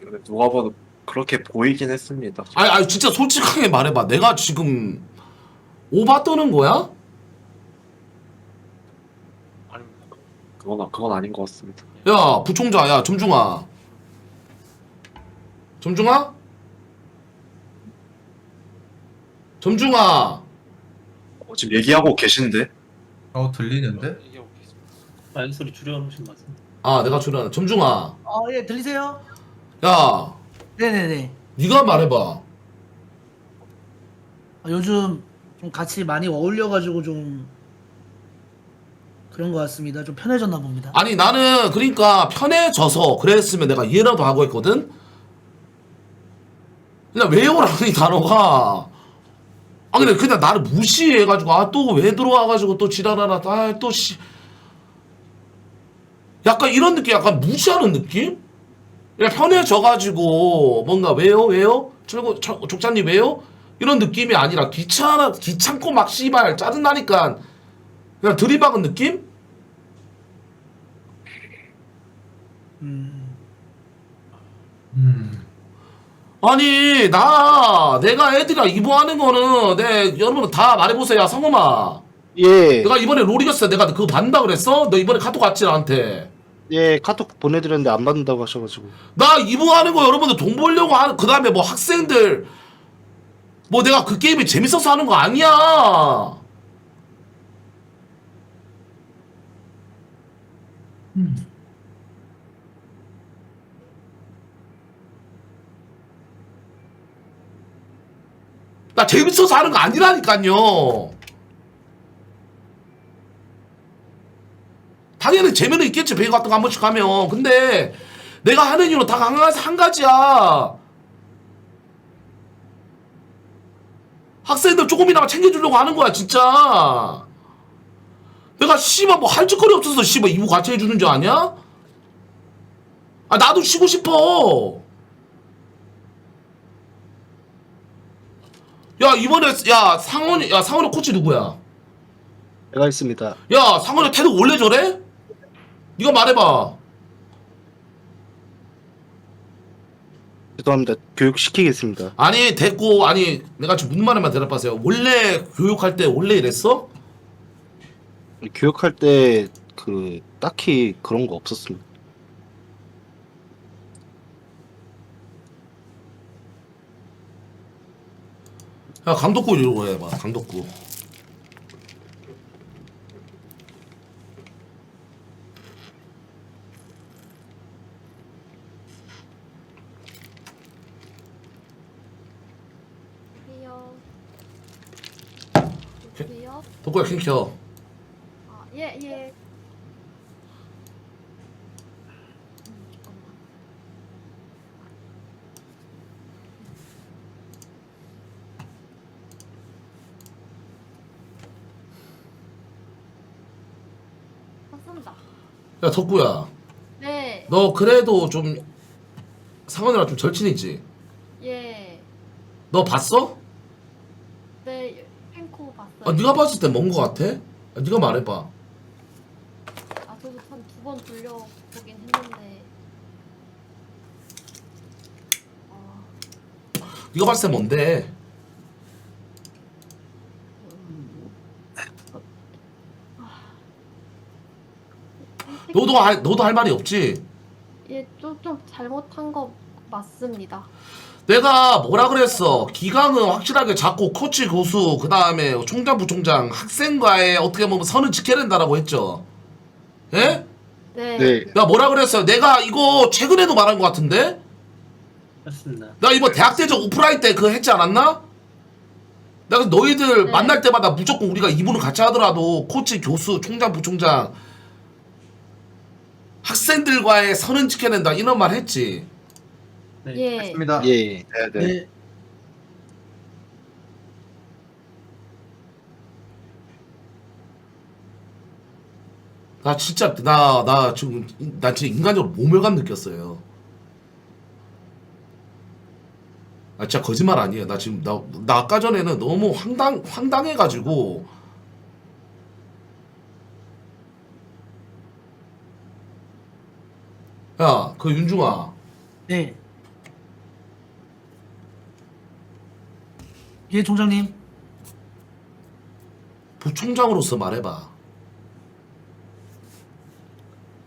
근데 누가 봐도 그렇게 보이긴 했습니다. 아니 진짜 솔직하게 말해봐. 내가 지금 오바 떠는 거야? 아닙니다. 그건 아닌 것 같습니다. 야 부총장 야 점중아 점중아? 점중아 지금 얘기하고 계신데 들리는데? 이게 오겠습니다. 마이크 소리 줄여놓으신 것 같습니다. 아 내가 출연한 점중아 예, 들리세요? 야 네네네. 네가 말해봐. 요즘 좀 같이 많이 어울려가지고 좀 그런 것 같습니다. 좀 편해졌나 봅니다. 아니 나는 그러니까 편해져서 그랬으면 내가 이해라도 하고 했거든? 그냥 왜요라는 이 단어가 아 근데 그냥 나를 무시해가지고 아 또 왜 들어와가지고 또 지랄하나 아또 씨 약간 이런 느낌 약간 무시하는 느낌? 그냥 편해져가지고 뭔가 왜요? 족자님 왜요? 이런 느낌이 아니라 귀찮고 막 씨발 짜증나니까 그냥 들이박은 느낌? 아니 내가 애들이랑 이보하는 거는 여러분 다 말해보세요. 성범아 예, 내가 이번에 롤 이겼을 때 내가 그거 받는다 그랬어? 너 이번에 카톡 왔지 나한테. 예, 카톡 보내드렸는데 안 받는다고 하셔가지고. 나 이보하는 거 여러분들 돈 벌려고 하는 그 다음에 뭐 학생들 뭐 내가 그 게임이 재밌어서 하는 거 아니야. 나 재밌어서 하는 거 아니라니까요. 당연히 재미는 있겠지, 배그 같은 거 한 번씩 하면. 근데 내가 하는 이유는 다 한 가지야. 학생들 조금이나마 챙겨주려고 하는 거야, 진짜. 내가 씨발 뭐 할 짓거리 없어서 씨발 이부 같이 해주는 줄 아냐? 아, 나도 쉬고 싶어. 야, 이번에 상원이 코치 누구야? 제가 있습니다. 야, 상원이 태도 원래 저래? 네가 말해봐. 죄송합니다. 교육시키겠습니다. 아니 됐고, 아니 내가 지금 무슨 말에만 대답하세요. 원래 교육할 때 원래 이랬어? 교육할 때 그 딱히 그런 거 없었습니다. 야, 강덕구 이러고 해봐. 강덕구. 왜요? 덕구야, 킹 켜. 예, 예. 맞습니다. 야, 덕구야. 네, 너 그래도 좀 상원이랑 좀 절친이지? 예. 너 봤어? 네, 팬코 봤어요. 아, 네가 봤을 때 뭔 거 같아? 아, 네가 말해봐. 아, 저도 한 2번 돌려보긴 했는데. 네가 봤을 때 뭔데? 너도 할 말이 없지? 예, 좀 잘못한 거 맞습니다. 내가 뭐라 그랬어? 기강은 확실하게 잡고 코치, 교수, 그 다음에 총장, 부총장, 학생과의 어떻게 보면 선을 지켜야 된다라고 했죠. 예? 네. 네. 나 뭐라 그랬어요? 내가 이거 최근에도 말한 것 같은데? 맞습니다. 나 이번 대학대적 오프라인 때 그거 했지 않았나? 내가 너희들 네. 만날 때마다 무조건 우리가 이분을 같이 하더라도 코치, 교수, 총장, 부총장 학생들과의 선은 지켜야 된다 이런 말 했지. 예. 맞습니다. 예. 네. 네. 나 진짜 나 지금 나 진짜 인간적으로 모멸감 느꼈어요. 아, 진짜 거짓말 아니에요. 나 지금 나 아까 전에는 너무 황당해가지고. 야, 그 윤중아, 네. 예, 총장님. 부총장으로서 말해봐.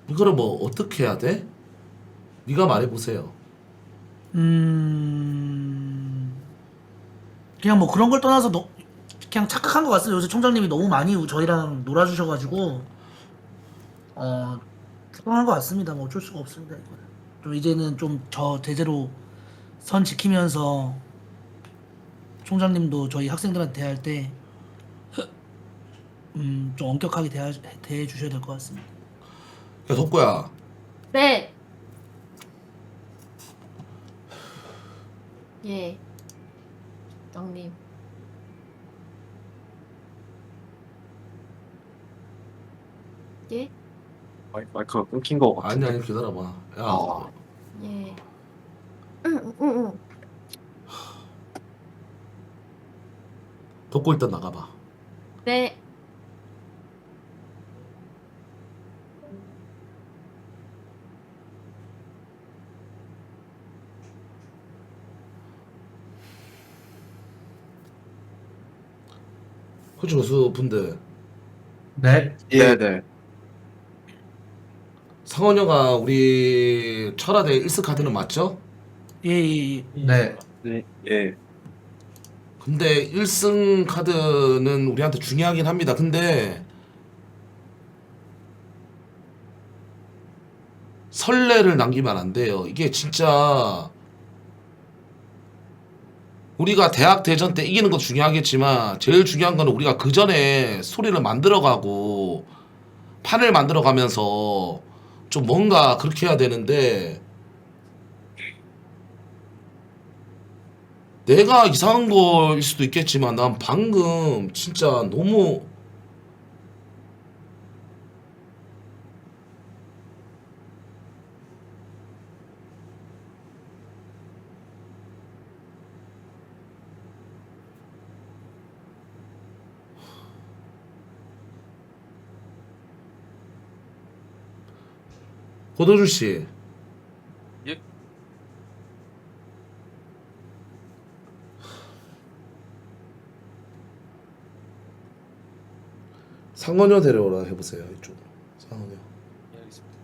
이거를 뭐 어떻게 해야 돼? 네가 말해보세요. 그냥 뭐 그런 걸 떠나서 그냥 착각한 것 같아요. 요새 총장님이 너무 많이 저희랑 놀아주셔가지고 착각한 것 같습니다. 뭐 어쩔 수가 없습니다. 이거는. 좀 이제는 좀 저 제대로 선 지키면서 총장님도 저희 학생들한테 대할 때 좀 엄격하게 대해 주셔야 될 것 같습니다. 야, 덕구야. 네. 예. 장님. 예? 마이크가 끊긴 거 같은데. 아니 기다려봐. 야, 예. 응. 덕구 일단 나가봐. 네. 코치 교수 분들, 네. 네네. 상원여가 우리 철화대 1스 카드는 맞죠? 예. 네. 네. 예. 근데 1승 카드는 우리한테 중요하긴 합니다. 근데 선례를 남기면 안 돼요. 이게 진짜 우리가 대학 대전 때 이기는 것도 중요하겠지만 제일 중요한 거는 우리가 그 전에 소리를 만들어가고 판을 만들어가면서 좀 뭔가 그렇게 해야 되는데 내가 이상한 거일 수도 있겠지만 난 방금 진짜 너무 고도준 씨. 예? 상원여 데려오라 해보세요. 이쪽으로. 상원여. 예, 알겠습니다.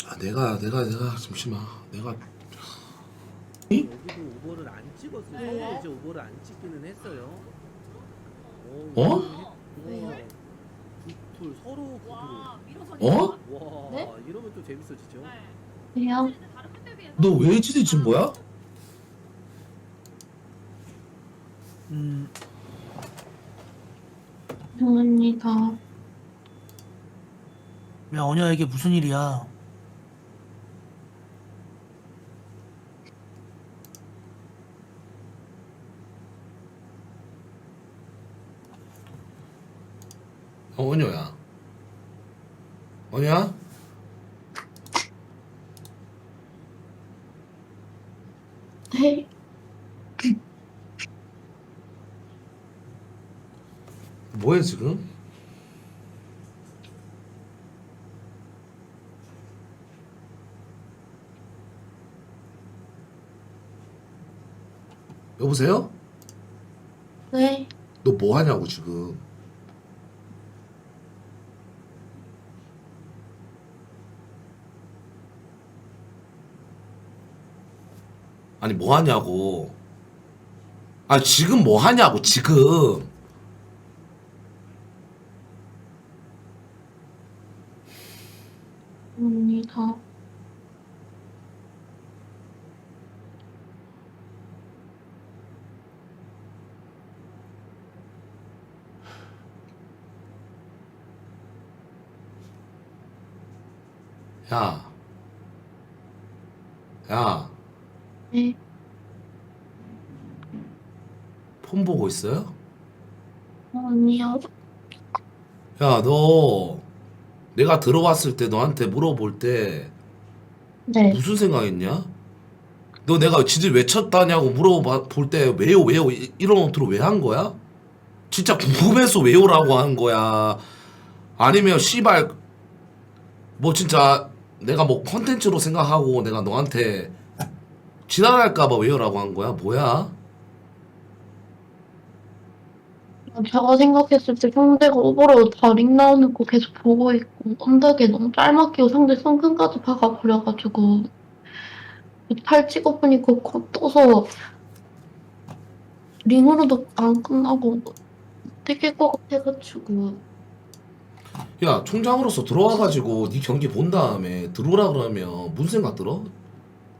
아 내가 잠시만 내가 여기도 오버를 안 찍었어요. 이제 오버를 안 찍기는 했어요. 어? 굿툴 서로 구두로. 어? 와 네? 이러면 또 재밌어지죠. 왜요? 너 왜 지지친 거야? 죄송합니다. 야 언니야 이게 무슨 일이야? 언효야. 언효야? 네. 뭐해 지금? 여보세요? 네. 너 뭐 하냐고 지금? 아니 뭐 하냐고. 아 지금 뭐 하냐고 지금. 죄송합니다. 야. 야. 네. 폰 보고 있어요? 아니요. 야, 너 내가 들어왔을 때 너한테 물어볼 때 네. 무슨 생각했냐? 너 내가 지들 왜 쳤다냐고 물어볼 때 왜요 이런 어투로 왜 한 거야? 진짜 궁금해서 왜요라고 한 거야? 아니면 씨발 뭐 진짜 내가 뭐 컨텐츠로 생각하고 내가 너한테 지랄할까봐 왜요라고 한 거야? 뭐야? 제가 생각했을 때 상대가 오버로 다 링 나오는 거 계속 보고 있고 언덕에 너무 짤막히고 상대 성큰까지 박아버려가지고 팔 찍어보니까 곧 떠서 링으로도 안 끝나고 되길 것 같아가지고 야 총장으로서 들어와가지고 네 경기 본 다음에 들어오라 그러면 무슨 생각 들어?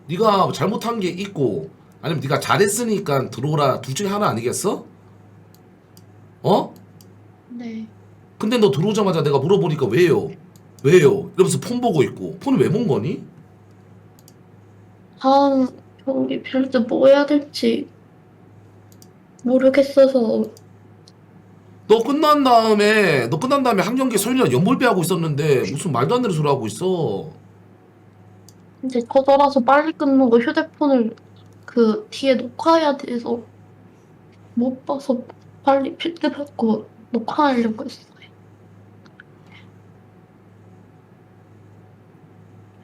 네가 잘못한 게 있고 아니면 네가 잘했으니까 들어오라 둘 중에 하나 아니겠어? 어? 네. 근데 너 들어오자마자 내가 물어보니까 왜요? 왜요? 이러면서 폰 보고 있고 폰을 왜 본 거니? 다음 경기 빌드 뭐 해야 될지 모르겠어서. 너 끝난 다음에 한 경기 소연이랑 연볼배 하고 있었는데 무슨 말도 안 되는 소리 하고 있어. 이제 거절라서 빨리 끝나고 휴대폰을 그 뒤에 녹화해야 돼서 못 봐서 빨리 필드 받고 녹화하려고 했어요.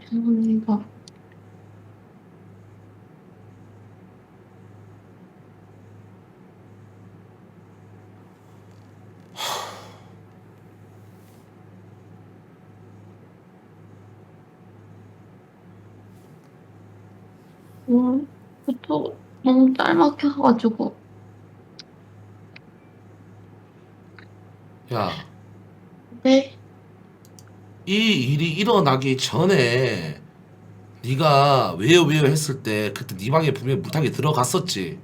죄송합니다. 그것도 너무 짤막해가지고. 야, 네? 이 일이 일어나기 전에 네가 왜요 했을 때 그때 네 방에 분명히 물타기 들어갔었지.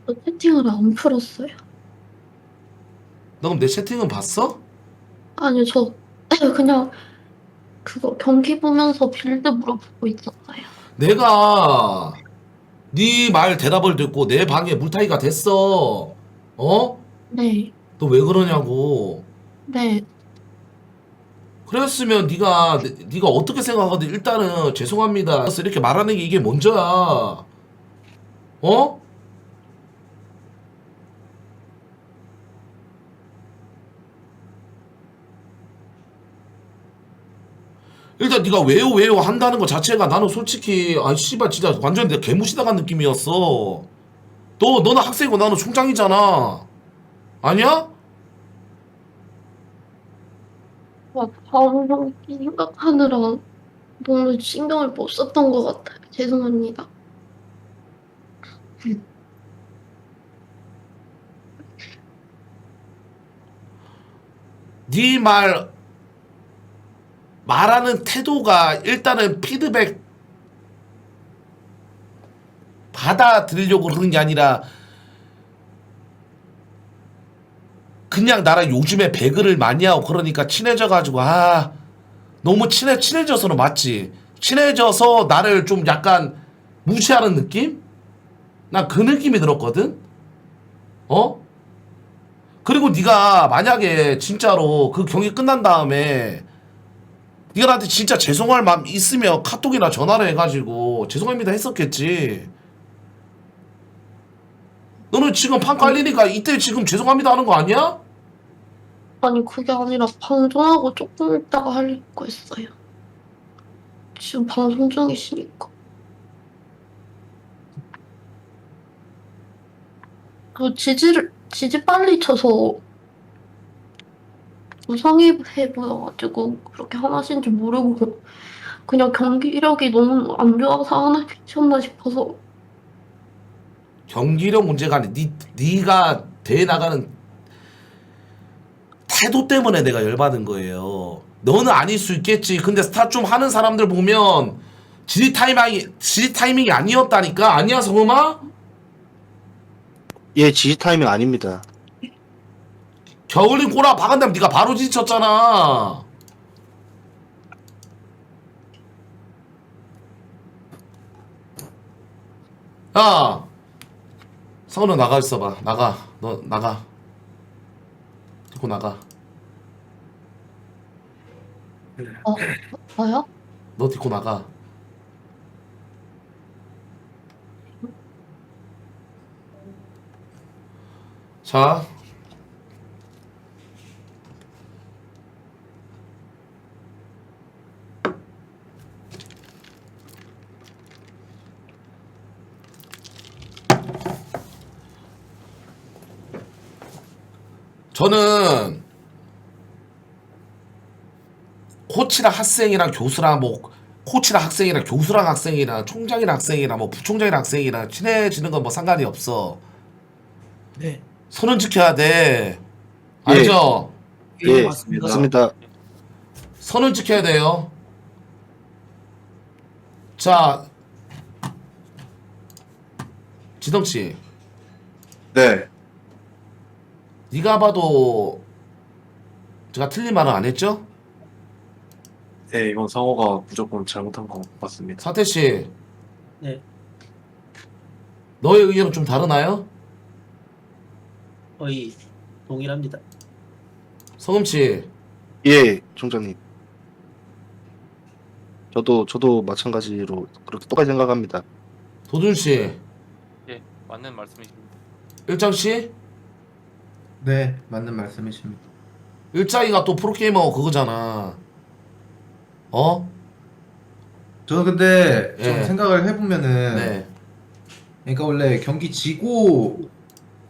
저 채팅을 안 풀었어요. 너 그럼 내 채팅은 봤어? 아니요, 저 그냥 그거 경기 보면서 빌드 물어보고 있었어요. 내가 네 말 대답을 듣고 내 방에 물타기가 됐어. 어? 네, 너 왜 그러냐고. 네. 그랬으면 네가 어떻게 생각하든 일단은 죄송합니다 이렇게 말하는 게 이게 먼저야. 어? 일단 네가 왜요 한다는 것 자체가 나는 솔직히 아 씨발 진짜 완전 내가 개무시당한 느낌이었어. 너는 학생이고 나는 총장이잖아. 아니야? 다음 경기 생각하느라 너무 신경을 못 썼던 것 같아요. 죄송합니다. 네 말하는 태도가 일단은 피드백 받아들이려고 그러는 게 아니라 그냥 나랑 요즘에 배그를 많이 하고 그러니까 친해져가지고 너무 친해져서는 맞지. 친해져서 나를 좀 약간 무시하는 느낌? 난 그 느낌이 들었거든. 어? 그리고 네가 만약에 진짜로 그 경기 끝난 다음에 네가 나한테 진짜 죄송할 마음 있으면 카톡이나 전화를 해가지고 죄송합니다 했었겠지. 너는 지금 판 깔리니까 이때 지금 죄송합니다 하는 거 아니야? 아니, 그게 아니라 방송하고 조금 있다가 하려고 했어요. 지금 방송 중이시니까. 그 지지 빨리 쳐서 부상해 보여가지고 그렇게 화나신 줄 모르고 그냥 경기력이 너무 안 좋아서 화나셨나 싶어서. 경기력 문제가 아니라 네가 대회 나가는 태도 때문에 내가 열받은 거예요. 너는 아닐 수 있겠지. 근데 스타 좀 하는 사람들 보면 지리 타이밍이 아니었다니까. 아니야 성음아? 예, 지지 타이밍 아닙니다. 겨울린 꼬라 박은 다음 네가 바로 지쳤잖아. 야 성은아 나가 있어봐. 나가. 너 나가. 데리고 나가. 뭐요? 너 데리고 나가. 자 저는 코치랑 학생이랑 교수랑 뭐 코치랑 학생이랑 교수랑 학생이랑 총장이랑 학생이랑 뭐 부총장이랑 학생이랑 친해지는 건 뭐 상관이 없어. 네. 선은 지켜야 돼. 알죠? 예, 맞습니다. 맞습니다. 선은 지켜야 돼요. 자, 지덩씨, 네. 네가 봐도 제가 틀린 말은 안 했죠? 네, 이건 상호가 무조건 잘못한 것 같습니다. 사태씨, 네. 너의 의견은 좀 다르나요? 거의 동일합니다. 성음씨. 예, 총장님. 저도 마찬가지로 그렇게 똑같이 생각합니다. 도준씨. 예, 맞는 말씀이십니다. 일장씨. 네, 맞는 말씀이십니다. 일장이가 또 프로게이머 그거잖아. 어? 저는 근데 좀 예. 생각을 해보면은 네. 그러니까 원래 경기 지고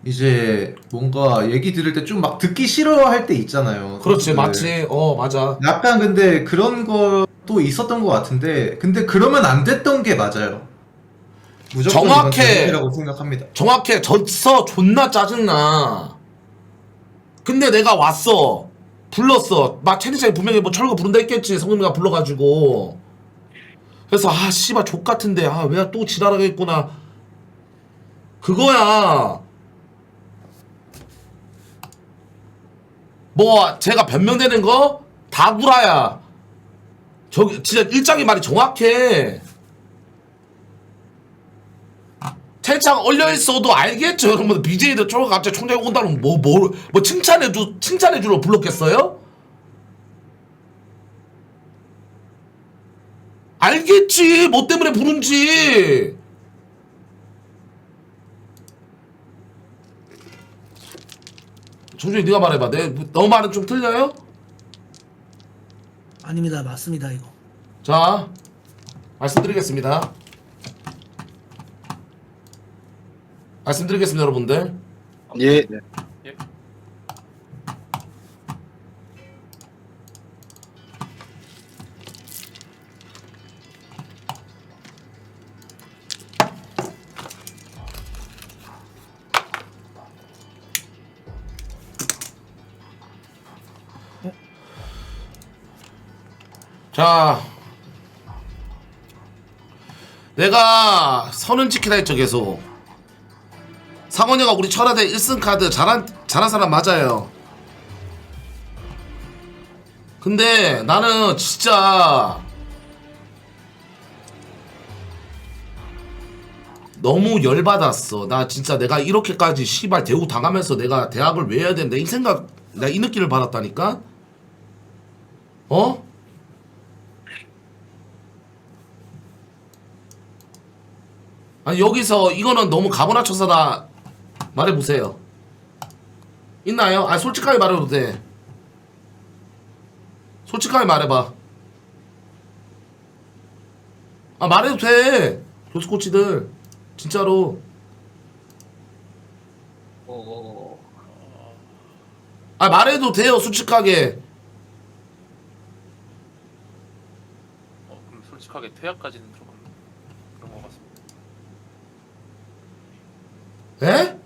이제 뭔가 얘기 들을 때 좀 막 듣기 싫어할 때 있잖아요. 그렇지, 선수들. 맞지. 맞아. 약간 근데 그런 것도 있었던 것 같은데 근데 그러면 안 됐던 게 맞아요. 무조건 이건 정확해. 잘못이라고 생각합니다. 정확해. 졌어. 존나 짜증나. 근데 내가 왔어. 불렀어. 막 채팅창에 분명히 뭐 철거 부른다 했겠지. 성민이가 불러가지고. 그래서 아 씨발 족같은데 아 왜 또 지랄하겠구나. 그거야. 뭐 제가 변명되는 거 다 구라야. 저기 진짜 일장이 말이 정확해. 채창 올려있어도 알겠죠 여러분. BJ들 저거 갑자기 총장이 온다면 뭐 칭찬해주러 불렀겠어요? 알겠지 뭐 때문에 부른지. 종준이 네가 말해봐. 너 말은 좀 틀려요? 아닙니다. 맞습니다 이거. 자 말씀드리겠습니다. 여러분들. 예. 자 내가 선은 지키라 했죠 계속. 상원이가 우리 철화대 1승 카드 잘한 사람 맞아요. 근데 나는 진짜 너무 열받았어. 나 진짜 내가 이렇게까지 씨발 대우 당하면서 내가 대학을 왜 해야 되는데 이 생각, 내가 이 느낌을 받았다니까? 어? 아니 여기서 이거는 너무 가보나쳐서다. 말해보세요. 있나요? 아 솔직하게 말해도 돼. 솔직하게 말해봐. 아 말해도 돼. 교수 코치들 진짜로. 아 말해도 돼요 솔직하게. 그럼 솔직하게 퇴학까지는 좀 그런 것 같습니다. 에?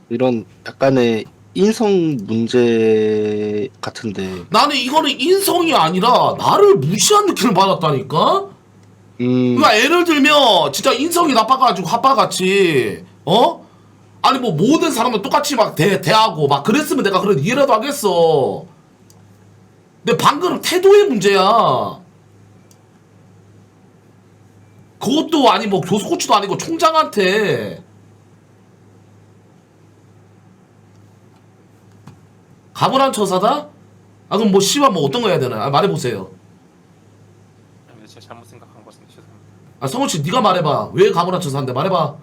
이런 약간의 인성 문제 같은데. 나는 이거는 인성이 아니라 나를 무시한 느낌을 받았다니까? 그러니까 예를 들면 진짜 인성이 나빠가지고 하빠같이 어? 아니 뭐 모든 사람은 똑같이 막 대하고 막 그랬으면 내가 그래도 이해라도 하겠어. 근데 방금 태도의 문제야. 그것도 아니 뭐 교수 코치도 아니고 총장한테 가분한 처사다? 아 그럼 뭐 씨발 뭐 어떤 거 해야 되나? 아 말해보세요. 근데 제가 잘못 생각한 것 같습니다. 죄송합니다. 아 성훈씨 네가 말해봐. 왜 가분한 처사인데 말해봐.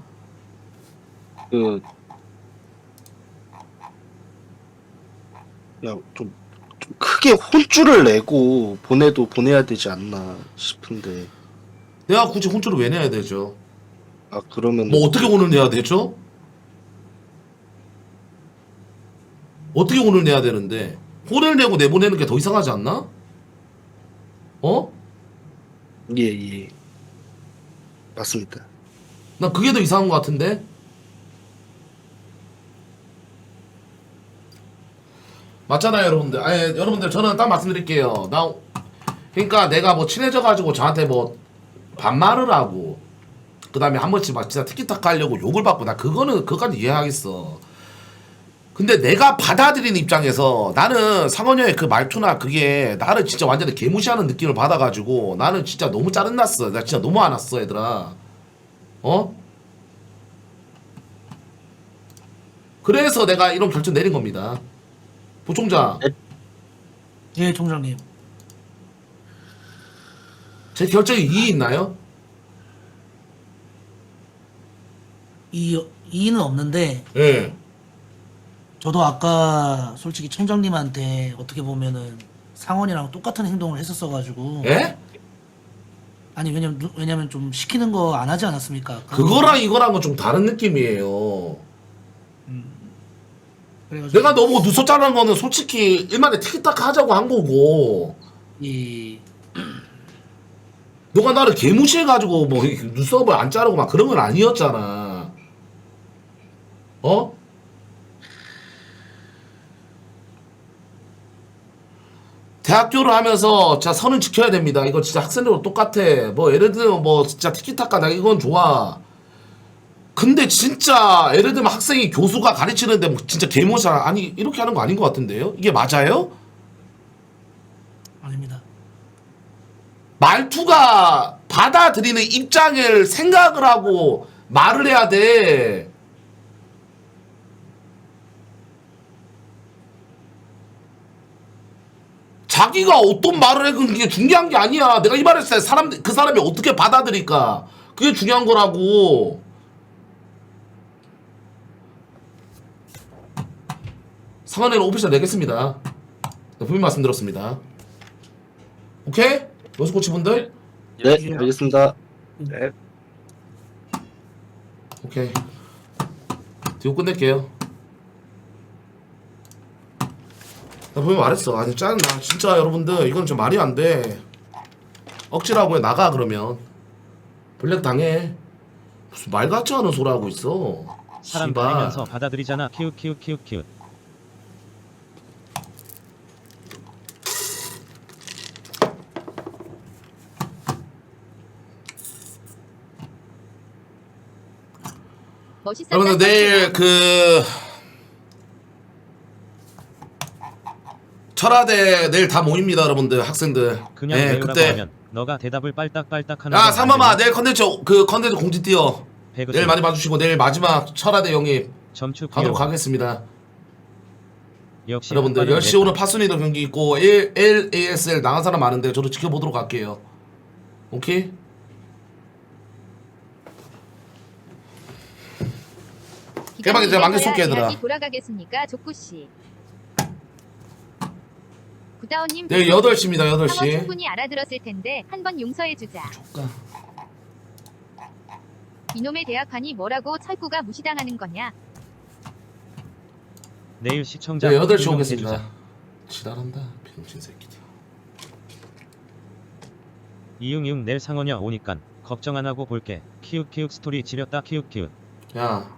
좀 크게 혼쭐을 내고 보내야 되지 않나 싶은데. 내가 굳이 혼쭐을 왜 내야 되죠? 아 그러면 뭐 어떻게 혼을 내야 되죠? 어떻게 혼을 내야 되는데 혼을 내고 내보내는 게 더 이상하지 않나? 어? 예. 맞습니다. 난 그게 더 이상한 것 같은데? 맞잖아요 여러분들. 아니 여러분들 저는 딱 말씀드릴게요. 그러니까 내가 뭐 친해져가지고 저한테 뭐 반말을 하고 그 다음에 한 번씩 막 진짜 티키타카 하려고 욕을 받고 나 그거까지 이해하겠어. 근데 내가 받아들이는 입장에서 나는 상원형의 그 말투나 그게 나를 진짜 완전히 개무시하는 느낌을 받아가지고 나는 진짜 너무 짜증났어. 나 진짜 너무 안 왔어 얘들아. 어? 그래서 내가 이런 결정 내린 겁니다. 부총장, 예, 총장님. 제 결정에 이의 있나요? 이의는 없는데 예. 저도 아까 솔직히 총장님한테 어떻게 보면은 상원이랑 똑같은 행동을 했었어가지고. 예? 아니 왜냐면 좀 시키는 거 안 하지 않았습니까? 그거랑 이거랑은 좀 다른 느낌이에요. 그래가지고 내가 너무 눈썹 자른 거는 솔직히 일만에 티키타카 하자고 한 거고, 이 너가 나를 개무시해가지고 뭐 눈썹을 안 자르고 막 그런 건 아니었잖아. 어? 대학교를 하면서 진짜 선을 지켜야 됩니다. 이거 진짜 학생들도 똑같아. 뭐 예를 들면 뭐 진짜 티키타카 나 이건 좋아. 근데 진짜 예를 들면 학생이 교수가 가르치는데 뭐 진짜 개무시하 아니 이렇게 하는 거 아닌 것 같은데요? 이게 맞아요? 아닙니다. 말투가 받아들이는 입장을 생각을 하고 말을 해야 돼. 자기가 어떤 말을 해 그게 중요한 게 아니야. 내가 이 말을 했을 때 그 사람이 어떻게 받아들일까 그게 중요한 거라고. 상한에는 오피셜 내겠습니다. 분명 말씀드렸습니다. 오케이? 여수 코치분들? 네, 알겠습니다. 네. 오케이. 뒤로 끝낼게요. 나 분명 말했어. 아니 짜증나. 진짜 여러분들 이건 좀 말이 안 돼. 억지라고 해. 나가 그러면. 블랙 당해. 무슨 말 같지 않은 소리 하고 있어. 사람 씨발. 다니면서 받아들이잖아. 키읔. 여러분들 내일 그 철화대 내일 다 모입니다. 여러분들 학생들. 그냥 네, 외우라고 그때. 하면 너가 대답을 빨딱빨딱 하는 야 거 상마마 안 내일 컨텐츠 그 컨텐츠 공지 띄워. 배그 내일 많이 봐주시고 내일 마지막 철화대 영입 점추 가도록 귀여워. 하겠습니다. 역시 여러분들 아빠는 10시 오늘 파순이도 경기 있고 LASL 나간 사람 많은데 저도 지켜보도록 할게요. 오케이? 대박이 이제 만개 쏠게 얘들아. 돌아가겠습니까, 조쿠 씨. 구다원님 내일 8시입니다. 8시. 충분히 알아들었을 텐데 한번 용서해 주자. 이놈의 대학판이 뭐라고 철구가 무시당하는 거냐? 내일 시청자 내일 8시 호응 오겠습니다. 해주자. 지랄한다. 병신 새끼들. 이응 내일 상원이야 오니깐 걱정 안 하고 볼게. 키읔 스토리 지렸다 키읔. 야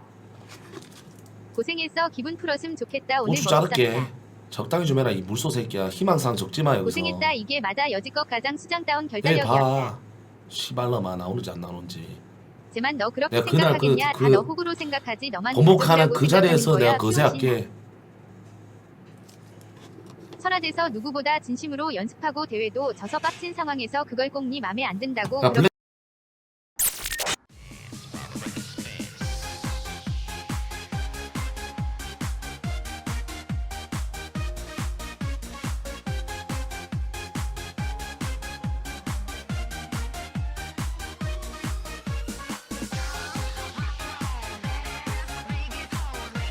고생했어. 기분 풀었음 좋겠다. 오늘 고추 자를게. 적당히 좀 해라 이 물소 새끼야. 희망사항 적지 마 여기서. 고생했다. 이게 맞아. 여지껏 가장 수장다운 내일 결단력이었다. 봐. 시발놈아 나오는지 안 나오는지. 제만 너 그렇게 내가 그날 생각하겠냐? 그 다 너 호구로 생각하지. 너만 번복하는 대접이라고 그 자리에서 생각하는 내가 거야, 거세할게. 천하대서 누구보다 진심으로 연습하고 대회도 져서 빡친 상황에서 그걸 꼭 네 맘에 안 든다고 야, 그렇게